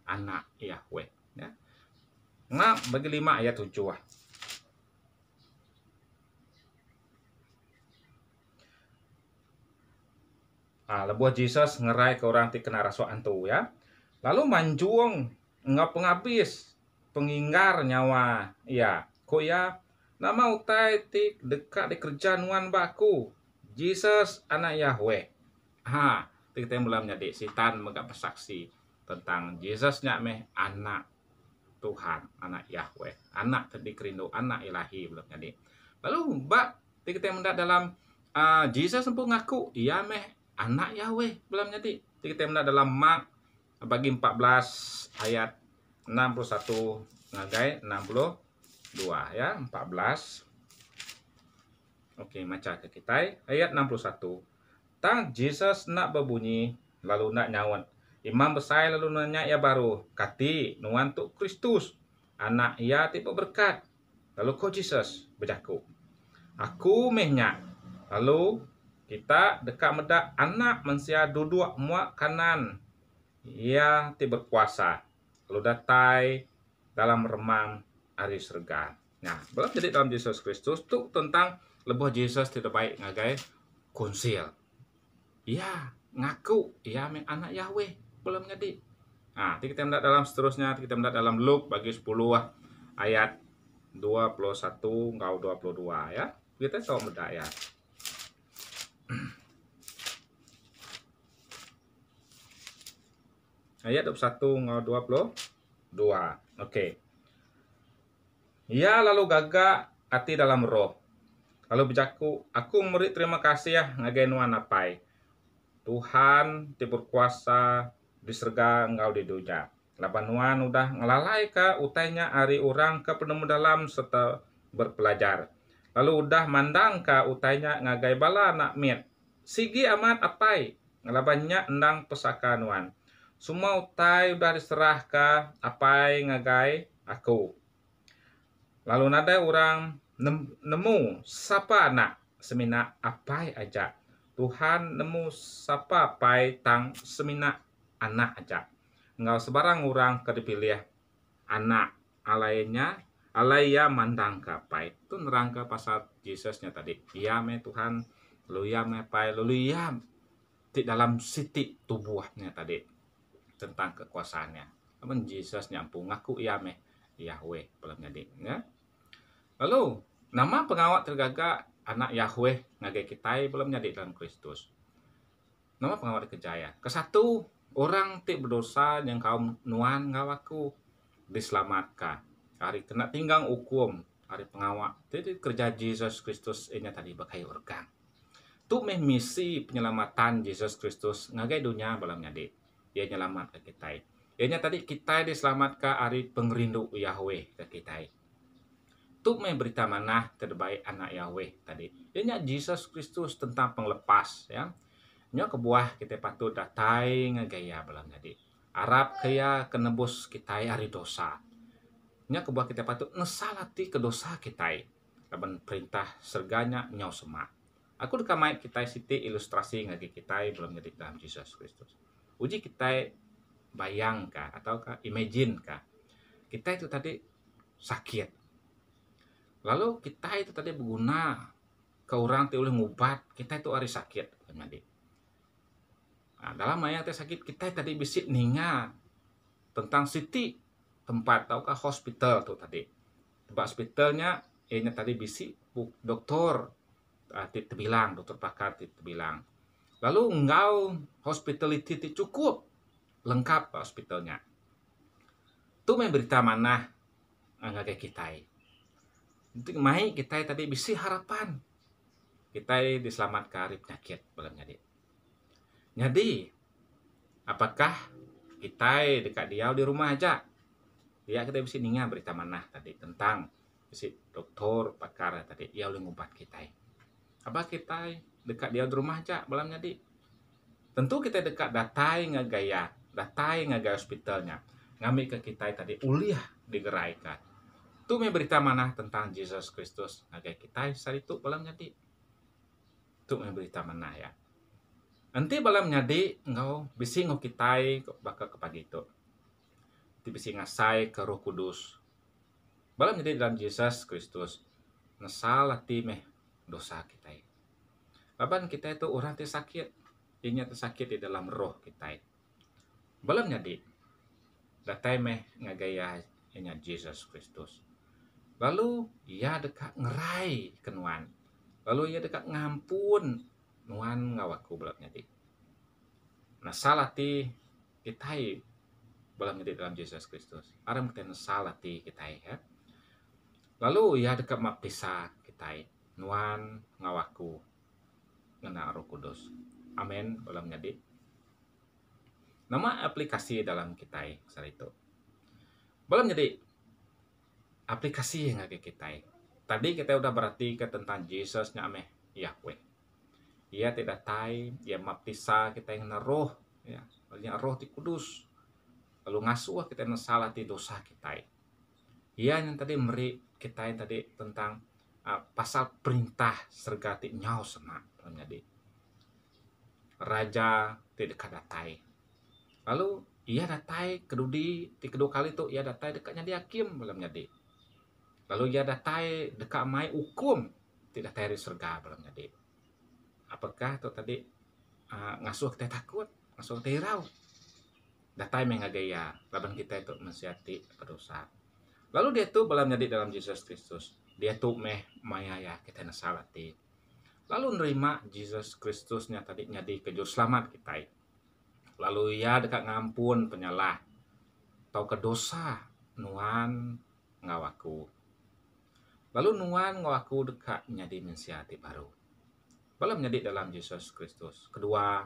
anak Yahweh ya. Nah, bagi 5 ayat 7 ah. Lebuh Jesus ngerai ke orang ti kena rasuan tu ya. Lalu manjuang ngap penghabis penginggar nyawa ya. Ko ya nama utai ti dekat di kerja nuan baku. Jesus anak Yahweh. Kita belum jadi sitan megak bersaksi tentang Yesusnya meh anak Tuhan, anak Yahweh, anak tadi kerindu, anak ilahi belum jadi. Lalu kita mendak dalam Jesus sempuh ngaku ia meh anak Yahweh belum jadi. Kita mendak dalam Mark bagi 14 ayat 61 ngagai 62 ya, 14. Oke, maca ke kita ayat 61. Tang Jesus nak berbunyi lalu nak nyawan. Imam besar lalu nanya ya baru kati nuan tu Kristus anak ia tipe berkat. Lalu ko Jesus berjaku. Aku mehnya. Lalu kita dekat medak anak manusia duduk muak kanan. Ia ti berkuasa. Lalu datai dalam remang hari serga. Nah, belum jadi dalam Yesus Kristus tu tentang lebuh Jesus tidak baik ngagai konsil. Ya, ngaku ia meh anak Yahweh belum jadi. Nah, kita mendak dalam seterusnya, kita mendak dalam Luke bagi 10 ayat 21 ngau 22 ya. Kita tahu mendak ya. Ayat 21 ngau 22. Oke. Ia lalu gagak hati dalam roh. Lalu berjaku, aku murid terima kasih ya ngagai nuan apai. Tuhan ti berkuasa di surga engkau di dunia. Labanuan udah ngelalai ke utainya ari orang ke penemu dalam serta berpelajar. Lalu udah mandang ke utainya ngagai bala nak mit. Sigi amat apai ngelabannya endang pesakanuan. Semua utai udah diserah ke apai ngagai aku. Lalu nada orang nemu siapa anak semina apai aja. Tuhan nemu sapa pai tang semina anak aja. Engkau sebarang orang kedipilih anak alainya alaya mandang kapai. Itu nerangka pasal Yesusnya tadi. Ia me Tuhan, lalu ia me pai, lalu ia di dalam siti tubuhnya tadi tentang kekuasaannya. Namun Yesus nyampu ngaku ia me Yahweh belum jadi. Ya. Lalu nama pengawat tergagak anak Yahweh ngagai kita belum jadi dalam Kristus. Nama pengawat kejaya. Kesatu orang ti berdosa yang kaum nuan ngawaku diselamatkan. Hari kena tinggang hukum hari pengawat. Jadi kerja Yesus Kristus ini tadi bakai organ. Tu misi penyelamatan Yesus Kristus ngagai dunia belum jadi. Dia nyelamat ke kita. Ianya tadi kita diselamatkan hari pengerindu Yahweh ke kita. Tu berita mana terbaik anak Yahweh tadi. Ianya Yesus Kristus tentang penglepas ya. Nya kebuah kita patut datai ngagaya belum jadi. Arab kaya kenebus kita hari dosa. Nya kebuah kita patut nesalati ke dosa kita. Laban perintah serganya nyau semak. Aku dekamai kita siti ilustrasi ngagi kita belum jadi dalam Yesus Kristus. Uji kita bayangkah ataukah imagine kah. Kita itu tadi sakit. Lalu kita itu tadi berguna ke orang ti oleh ngubat, kita itu hari sakit. Nah, dalam ayat sakit kita tadi bisik ninga tentang siti tempat tahukah hospital tuh tadi. Tempat hospitalnya ini tadi bisik dokter bilang, dokter pakar bilang. Lalu engkau hospitality cukup lengkap hospitalnya. Itu berita mana enggak kita. Untuk mai kita tadi bisi harapan kita diselamatkan dari penyakit belum jadi. Jadi apakah kita dekat dia di rumah aja Dia kita bisa ninga berita manah tadi tentang bisa doktor pakar tadi ia oleh ngumpat kita. Apa kita dekat dia di rumah aja balam jadi. Tentu kita dekat datai ngagaya hospitalnya. Ngambil ke kita tadi uliah digeraikan. Itu berita manah tentang Yesus Kristus ngagaya kita saat itu balam jadi. Itu berita manah ya. Nanti balam nyadi engkau bisi ngau kitai bakal kepagi itu. Ti bisi ngasai ke Roh Kudus. Balam nyadi dalam Yesus Kristus. Nesal hati meh dosa kita. Laban kita itu orang ti sakit. Inya tersakit di dalam roh kita. Balam nyadi. Datai meh ngagaya inya Yesus Kristus. Lalu ia dekat ngerai kenuan. Lalu ia dekat ngampun nuan ngawaku balam nyadi. Nah salah ti kita balam nyadi dalam Yesus Kristus. Aram kita salah ti kita ya. Lalu ia dekat mapisa kita nuan ngawaku ngena Roh Kudus. Amin balam nyadi. Nama aplikasi dalam kita saat itu. Balam nyadi aplikasi yang ada kita. Tadi kita udah berarti ke tentang Yesus nyameh Yahweh. Ia tidak tai, ia mapisa kita yang roh, ya, lalu roh ti kudus. Lalu ngasuh kita yang salah ti dosa kita. Ia yang tadi meri kita yang tadi tentang pasal perintah sergati nyau sama jadi. Raja tidak datai. Lalu ia datai kedua kali itu ia datai dekatnya di hakim belum jadi. Lalu ia datai dekat mai hukum tidak dari surga belum jadi. Apakah itu tadi ngasuh kita takut, ngasuh kita hirau. Datai mengagaya, laban kita itu mensiati berdosa. Lalu dia tuh belum jadi dalam Yesus Kristus. Dia tuh maya ya kita nasalati. Lalu nerima Yesus Kristusnya tadi jadi kejur selamat kita. Lalu ia dekat ngampun penyalah. Tau ke dosa nuan ngawaku. Lalu nuan ngawaku dekat jadi mensiati baru. Balam nyadi dalam Yesus Kristus. Kedua,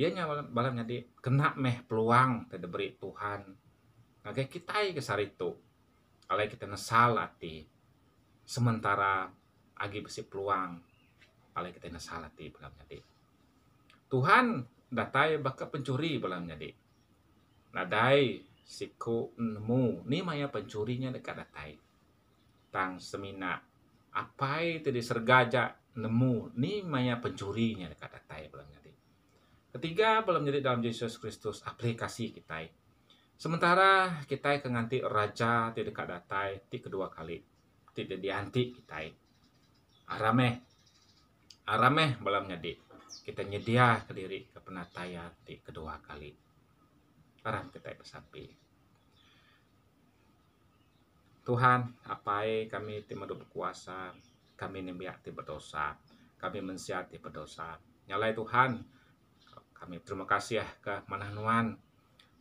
ianya balam nyadi kena meh peluang tidak beri Tuhan. Ngagai kita kesar itu. Alai kita nasalati. Sementara agi besi peluang. Alai kita nasalati balam nyadi. Tuhan datai baka pencuri balam nyadi. Nadai siku nemu. Ni maya pencurinya dekat datai. Tang semina. Apai tadi sergaja nemu ni maya pencurinya dekat datai belum jadi. Ketiga belum jadi dalam Yesus Kristus aplikasi kita. Sementara kita kenganti raja ti dekat datai ti kedua kali tidak dianti kita. Arameh belum jadi. Kita nyedia ke diri ke penataya ti kedua kali. Aram kita pesapi. Tuhan, apai kami timadu berkuasa, kami nimbiak ti berdosa, kami mensiati berdosa. Nyalai Tuhan, kami terima kasih ya ke mananuan.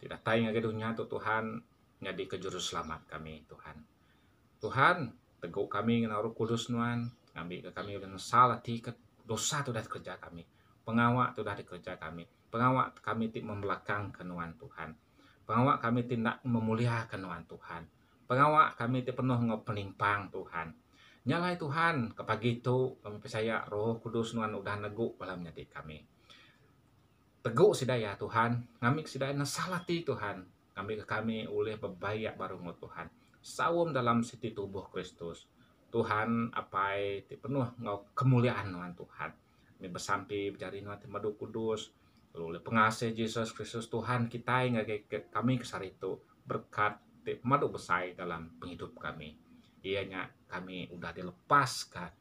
Tidak tayang ke dunia tu Tuhan, jadi ke juru selamat kami Tuhan. Tuhan, teguh kami ngena Roh Kudus nuan, ngambil ke kami udah salah ti ke dosa tu dah kerja kami. Pengawak tu dah dikerja kami. Pengawak kami ti membelakang kenuan Tuhan. Pengawak kami tindak memuliakan nuan Tuhan. Pengawak kami ti penuh ngopenimpang Tuhan. Nyalai Tuhan, kepagi itu kami percaya Roh Kudus nuan udah negu balam nyadi kami. Teguk sidaya Tuhan, ngamik sidaya nasalati Tuhan. Ngamik ke kami oleh bebayak baru ngut Tuhan. Sawum dalam siti tubuh Kristus. Tuhan apai ti penuh ngau kemuliaan nuan Tuhan. Kami bersampi berjari nuan ti madu kudus. Lalu oleh pengasih Yesus Kristus Tuhan kita ngagek kami kesar itu berkat madu besar dalam penghidup kami. Ianya kami udah dilepaskan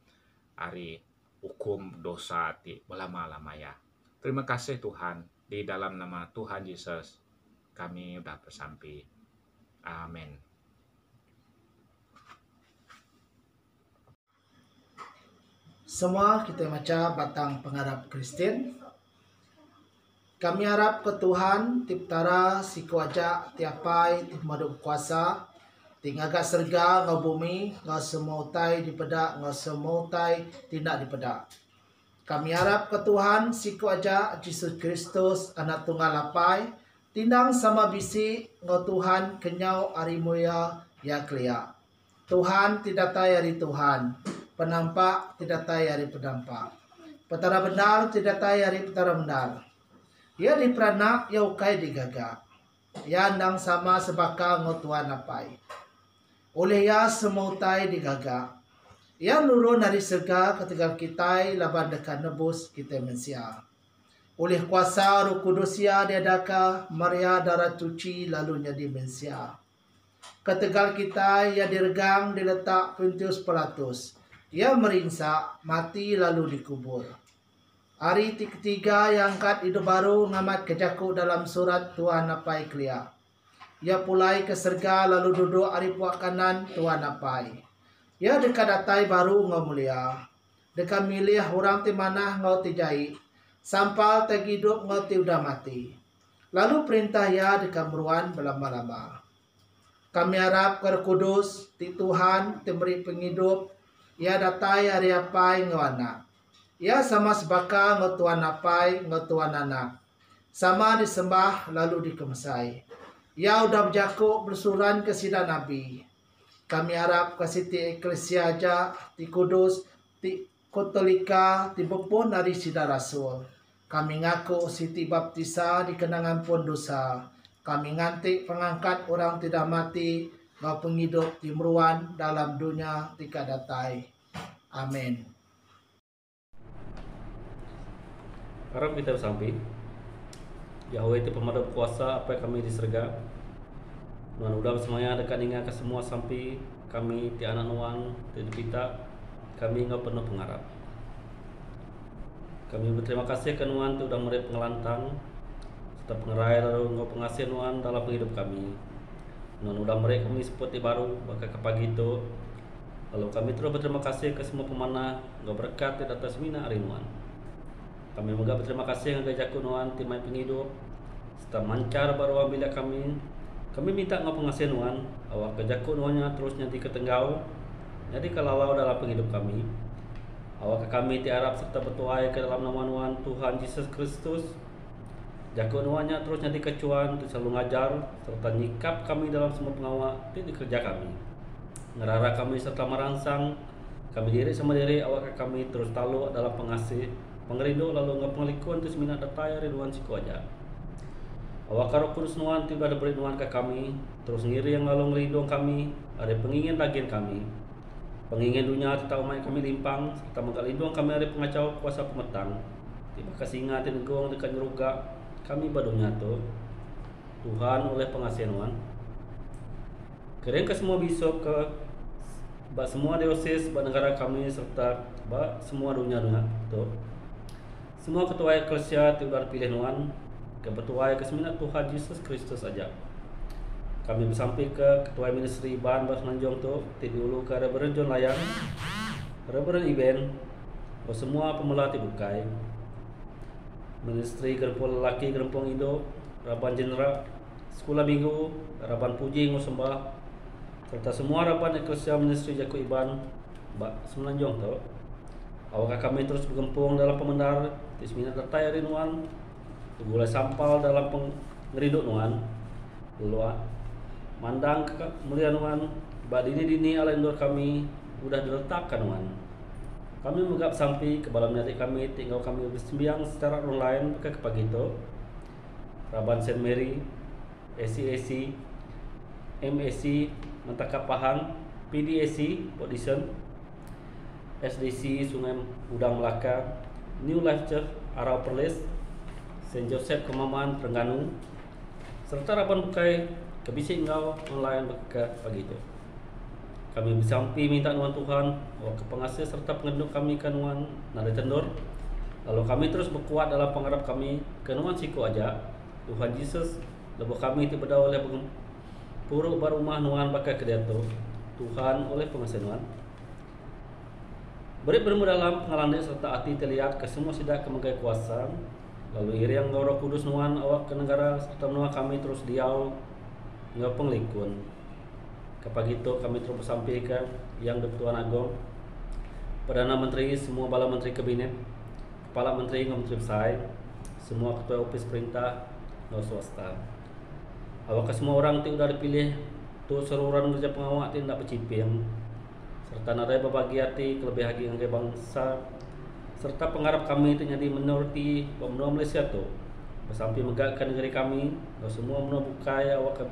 dari hukum dosa ti lama-lama ya. Terima kasih Tuhan. Di dalam nama Tuhan Yesus kami udah bersampi. Amin.
Semua kita baca batang pengharap Kristen. Kami harap ke Tuhan tiptara si kuaja tiapai tip madu kuasa tingaga serga ngau bumi ngau semautai di peda ngau semautai tindak di peda. Kami harap ke Tuhan si kuaja Yesus Kristus anak tunggal lapai Tindang sama bisi ngau Tuhan kenyau arimuya ya klia. Tuhan tidak tay hari Tuhan. Penampak tidak tay hari penampak. Petara benar tidak tay hari petara benar. Ia diperanak ya ukai digagak. Ya andang sama sebaka ngau Tuhan apai. Oleh ya semautai digagak. Ia nurun dari surga ketika kita laban dekat nebus kita mensia. Oleh kuasa Roh Kudus ia diadaka Maria darah cuci lalunya di mensia. Ketegal kita ia diregang diletak Pontius Pilatus. Ia meringsak mati lalu dikubur. Hari ketiga yang angkat hidup baru ngamat kejaku dalam surat Tuhan apai klia. Ia pulai ke surga lalu duduk hari puak kanan Tuhan apai. Ia dekat datai baru ngau mulia. Dekat milih orang ti manah ngau ti jahit. Sampal te hidup ngau ti udah mati. Lalu perintah ia dekat meruan berlama-lama. Kami harap Roh Kudus ti Tuhan ti beri penghidup. Ia datai hari apai ngau anak. Ia sama sebaka ngau Tuhan apai ngau Tuhan anak. Sama disembah lalu dikemsai. Ia udah berjakuk bersuran ke sida Nabi. Kami harap kasih ti eklesia aja, ti kudus, ti katolika, ti bepun dari sida rasul. Kami ngaku siti baptisa di kenangan pun dosa. Kami ngantik pengangkat orang tidak mati, ngau penghidup ti meruan dalam dunia tika datai. Amin.
Harap kita sampai. Yahweh itu pemadam kuasa apa kami di surga. Nuan udah semuanya dekat ingat ke semua sampai kami ti anak nuan ti pita kami ngau penuh pengharap. Kami berterima kasih ke nuan tu udah meri pengelantang serta pengerai lalu ngau pengasih nuan dalam hidup kami. Nuan udah meri kami seperti baru baka ke pagi itu. Lalu kami terus berterima kasih ke semua pemanah ngau berkat di atas mina hari nuan. Kami juga berterima kasih dengan gajaku nuan timai penghidup serta mancar baru bila kami minta ngau pengasih nuan awak gajaku nuannya terus nanti ketenggau jadi kalau dalam penghidup kami awak ke kami tiarap serta bertuai ke dalam nama nuan Tuhan Yesus Kristus jaku nuannya terus nanti kecuan selalu ngajar serta nyikap kami dalam semua pengawal di kerja kami ngerara kami serta merangsang kami diri sama diri awak ke kami terus talu dalam pengasih pengerido lalu ngau pengelikun terus minat datai riduan siku aja. Awak Roh Kudus nuan tiba ada beri nuan ke kami terus ngiri yang lalu ngeridong kami ada pengingin bagian kami. Pengingin dunia tetap umai kami limpang serta mengalidong kami ada pengacau kuasa pemetang. Tiba kasih ingat negong dekat nyeruga kami badunya tu Tuhan oleh pengasih nuan. Keren ke semua bisop ke bak semua diosis bak negara kami serta bak semua dunia tu. Semua ketua eklesia tidak pilih nuan kebetuai keseminat Tuhan Yesus Kristus saja. Kami bersampai ke ketua ministry Ban Basmanjong tu dulu ke Reverend John Layang, Reverend Iben, semua pemelah dibukai. Ministry Gerempong Lelaki Gerempong Indo, Raban Jenera, Sekolah Minggu, Raban Puji Ngusembah, serta semua Raban eklesia ministry Jaku Iban Basmanjong tu. Awak kami terus bergempung dalam pemendar Tisminat datai hari nuan mulai sampal dalam pengeriduk nuan dulu mandang ke mulia nuan bad dini ala indur kami udah diletakkan nuan kami menggap sampai ke balam niat kami tinggal kami bersembiang secara online ke pagi itu Raban Saint Mary SCAC MAC Mentakap Pahang PDAC Audition SDC Sungai Udang Melaka New Life Church Arau Perlis Saint Joseph Kemaman Terengganu serta Raban Bukai kebisi engkau online ke pagi itu. Kami bersampi minta nuan Tuhan bahwa kepengasih serta pengenduk kami ke nuan nada tendur. Lalu kami terus berkuat dalam pengharap kami ke nuan siku aja Tuhan Yesus lebuh kami tiba oleh puruk barumah nuan pakai kedetu Tuhan oleh pengasih nuan. Beri bermu dalam pengalaman serta hati terlihat ke semua sidak kemegai kuasa. Lalu iri yang Roh Kudus nuan awak ke negara serta menua kami terus diau ngau penglikun. Ke pagi itu kami terus bersampaikan yang Tuan Agong, Perdana Menteri, semua bala Menteri Kabinet, Kepala Menteri ngau Menteri Besar, semua ketua ofis perintah ngau swasta. Awak semua orang tu udah dipilih tu seluruhan kerja pengawak tu tidak bercipiang. Serta nadai berbagi hati kelebih hagi dengan bangsa. Serta pengharap kami itu jadi minoriti benua Malaysia tu. Sampai megakkan negeri kami, dan semua menua bukai awak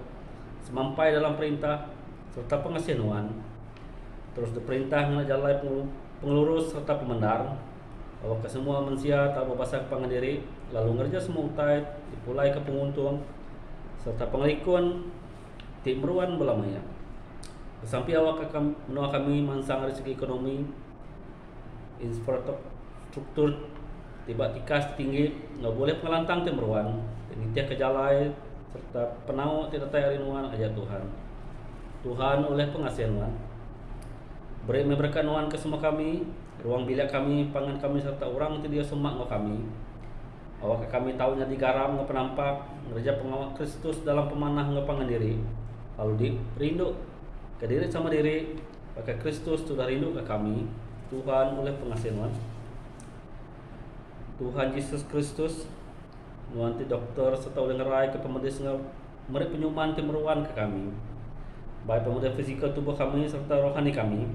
semampai dalam perintah serta pengasihan. Terus diperintah mengajalai pengelurus serta pembenar. Awak semua manusia tak berbahasa pangandiri, lalu ngerja semua utai, dipulai ke penguntung serta pengelikun ti meruan belamanya. Sampai awak menua kami mansang dari segi ekonomi, infrastruktur tiba tikas tinggi, nggak boleh pengelantang ti meruan, nitia kejalai serta penau tidak tayari nuan aja Tuhan. Tuhan oleh pengasihan nuan, beri memberikan nuan ke semua kami, ruang bilik kami, pangan kami serta orang ti dia semak ngau kami. Awak kami tahunya di garam ngau penampak, ngerja pengawal Kristus dalam pemanah ngau pangan diri. Lalu di rindu ke diri sama diri, pakai Kristus sudah rindu ke kami. Tuhan oleh pengasihan. Tuhan Yesus Kristus nuanti dokter serta oleh ngerai ke pemedis meri penyuman kemeruan ke kami. Baik pemedis fizikal tubuh kami serta rohani kami.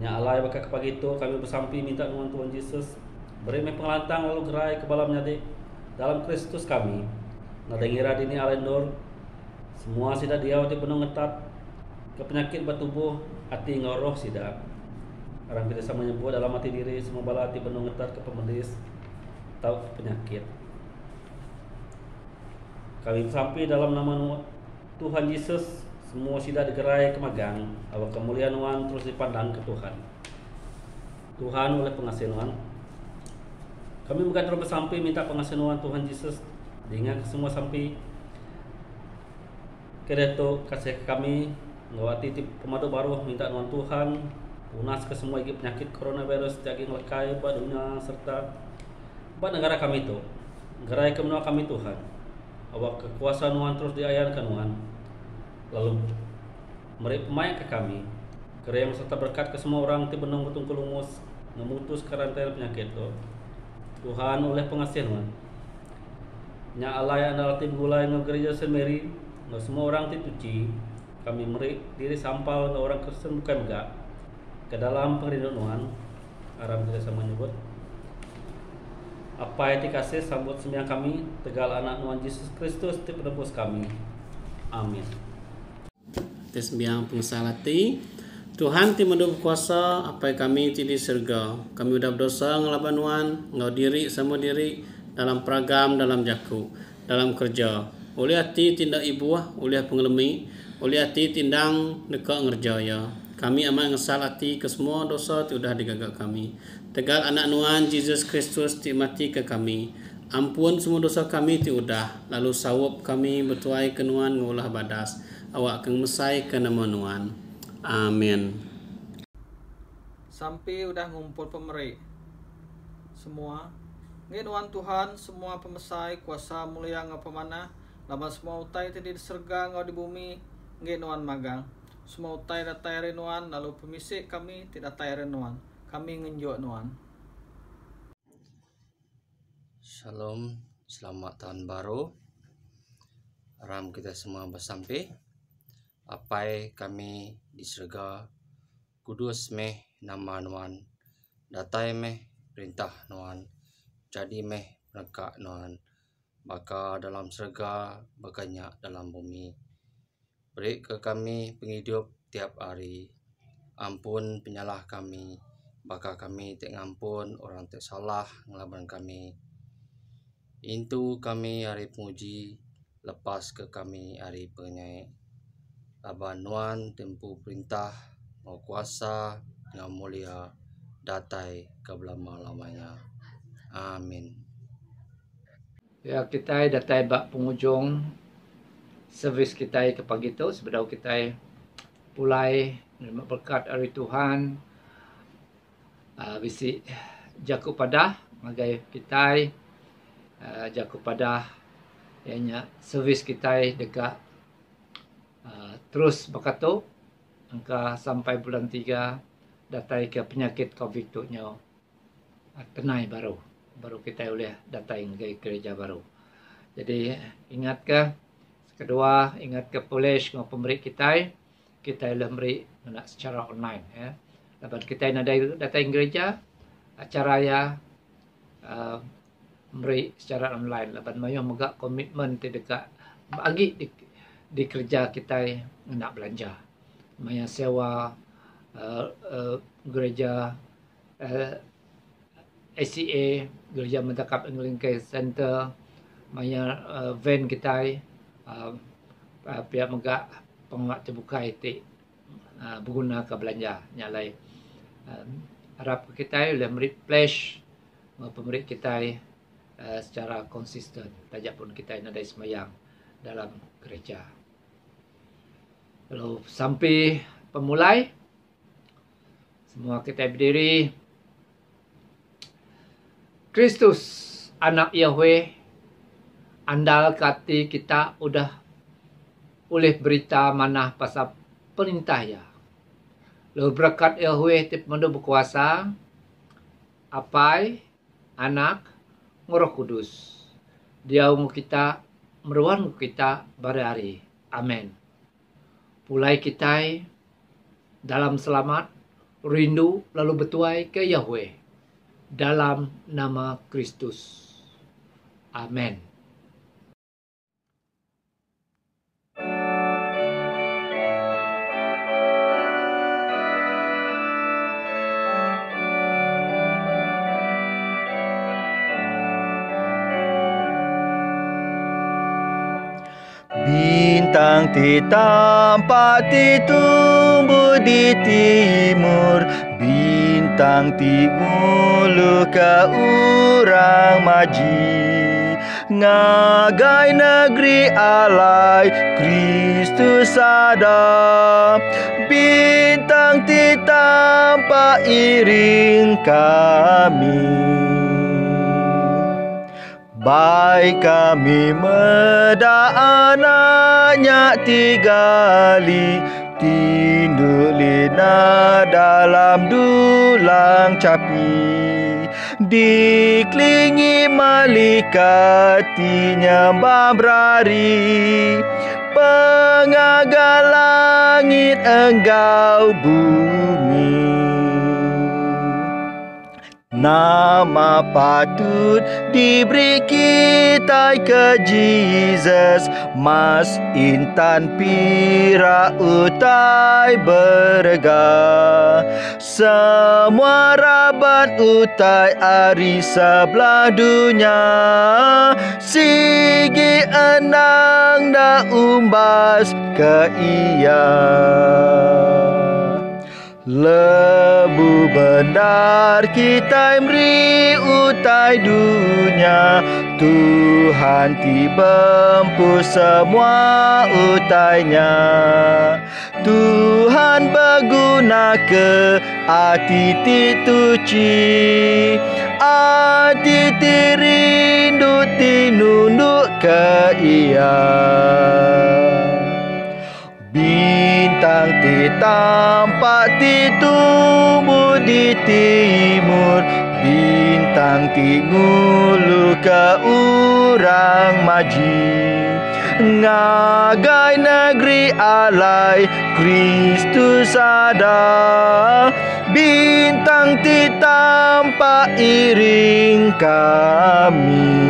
Nya alai baka kepagi itu kami bersampi minta nuan Tuhan Yesus beri pengelantang lalu gerai ke balamnya dalam Kristus kami. Nada ngira dini alai nur semua sida dia wati penuh ngetat ke penyakit bertubuh hati ngoroh sida. Orang kita sama nyebut dalam hati diri semua bala hati penuh ngetat ke pemedis tahu penyakit. Kami sampai dalam nama Tuhan Yesus semua sida digerai ke magang awak kemuliaan Tuhan terus dipandang ke Tuhan. Tuhan oleh pengasihan Tuhan. Kami bukan terus sampai minta pengasihan Tuhan Yesus dengan semua sampai kedeto kasih kami ngawati pemadu baru minta nuan Tuhan punas ke semua penyakit coronavirus jadi ngelekai buat dunia serta buat negara kami itu gerai ke menua kami Tuhan. Awak kekuasaan Tuhan terus diayankan Tuhan. Lalu meri pemain ke kami gerai yang serta berkat ke semua orang ti benong betung kulumus memutus karantina penyakit itu. Tuhan oleh pengasihan Tuhan. Nya alai adalah tim gulai ng gereja St. Mary, ng semua orang dituci. Kami meri diri sampal ng orang Kristen bukan enggak ke dalam pengerinduan Tuhan. Aram tidak sama nyebut. Apa yang dikasih sambut sembiang kami tegal anak Tuhan Yesus Kristus ti penebus kami. Amin.
Sembiang pengsalati Tuhan ti mendup kuasa apa kami ti di surga. Kami udah berdosa ngelaban Tuhan, ngau diri sama diri dalam peragam, dalam jaku, dalam kerja. Oleh hati tindak ibu, oleh pengelemi, oleh hati tindang dekat ngerjaya. Kami amat ngesal hati ke semua dosa ti udah digagak kami. Tegal anak Tuhan Yesus Kristus ti mati ke kami. Ampun semua dosa kami ti udah. Lalu sawap kami bertuai ke Tuhan ngulah badas. Awak keng mesai ke nama Tuhan. Amin.
Sampai udah ngumpul pemeri semua nginuan Tuhan semua pemesai kuasa mulia ngau pemanah lama semua utai tadi diserga ngau di bumi nginuan magang semua utai datai renuan lalu pemisik kami tidak datai renuan kami ngenjuk nuan.
Shalom, selamat tahun baru. Ram kita semua bersampai. Apai kami di surga kudus meh nama Tuhan, datai meh perintah Tuhan, jadi meh mereka Tuhan, maka dalam surga berganyak dalam bumi. Beri ke kami penghidup tiap hari, ampun penyalah kami, maka kami tak ngampun orang tak salah ngelaban kami. Intu kami hari penguji, lepas ke kami hari penyeik. Laban Tuhan tempuh perintah, mau kuasa, yang mulia, datai ke belama-lamanya. Amin.
Ya, kita datai bak penghujung servis kita ke pagi tu. Sebelum kita pulai menerima berkat dari Tuhan. Bisi jaku pada magai kita jaku pada ianya servis kita dekat terus berkatu angka sampai bulan 3 datai ke penyakit COVID tu nya tenai baru kita boleh datai ke gereja baru. Jadi ingat ke Kedua, ingat ke polis dengan pemberi kita lah beri nak secara online ya. Lepas kita nak datang gereja, acara ya beri secara online. Lepas mayu megak komitmen dekat bagi di kerja kita nak belanja. Maya sewa gereja ACA, gereja Mentakap Anglican Center, maya van kita pihak megak penguat terbuka itu berguna ke belanja nyalai. Harap kita boleh beri pledge pemberi kita secara konsisten. Tajak pun kita ada semayang dalam gereja. Lalu sampai pemulai, semua kita berdiri. Kristus anak Yahweh, andal kati kita udah oleh berita mana pasal perintah ya. Lalu berkat Yahweh tip mandu berkuasa, apai, anak, Roh Kudus. Dia umur kita, meruan kita berhari. Amin. Pulai kita dalam selamat, rindu lalu bertuai ke Yahweh. Dalam nama Kristus. Amin.
Bintang tampak tumbuh di timur, bintang ngulu ke urang maji. Ngagai negeri alai, Kristus ada. Bintang tampak iring kami. Baik kami meda anaknya tigali, tinduk lina dalam dulang capi. Diklingi malaikatinya berari, pengaga langit engkau bumi. Nama patut diberi kita ke Jesus, mas intan pira utai berga. Semua rabat utai ari sebelah dunia, sigi enang da umbas ke ia. Lebu benar kita beri utai dunia, Tuhan tibempu semua utainya. Tuhan berguna ke hati tuci, hati rindu tinunduk ke ia. Bintang tampak tumbuh di timur, bintang ngulu ke urang maji. Ngagai negeri alai, Kristus ada. Bintang tampak iring kami.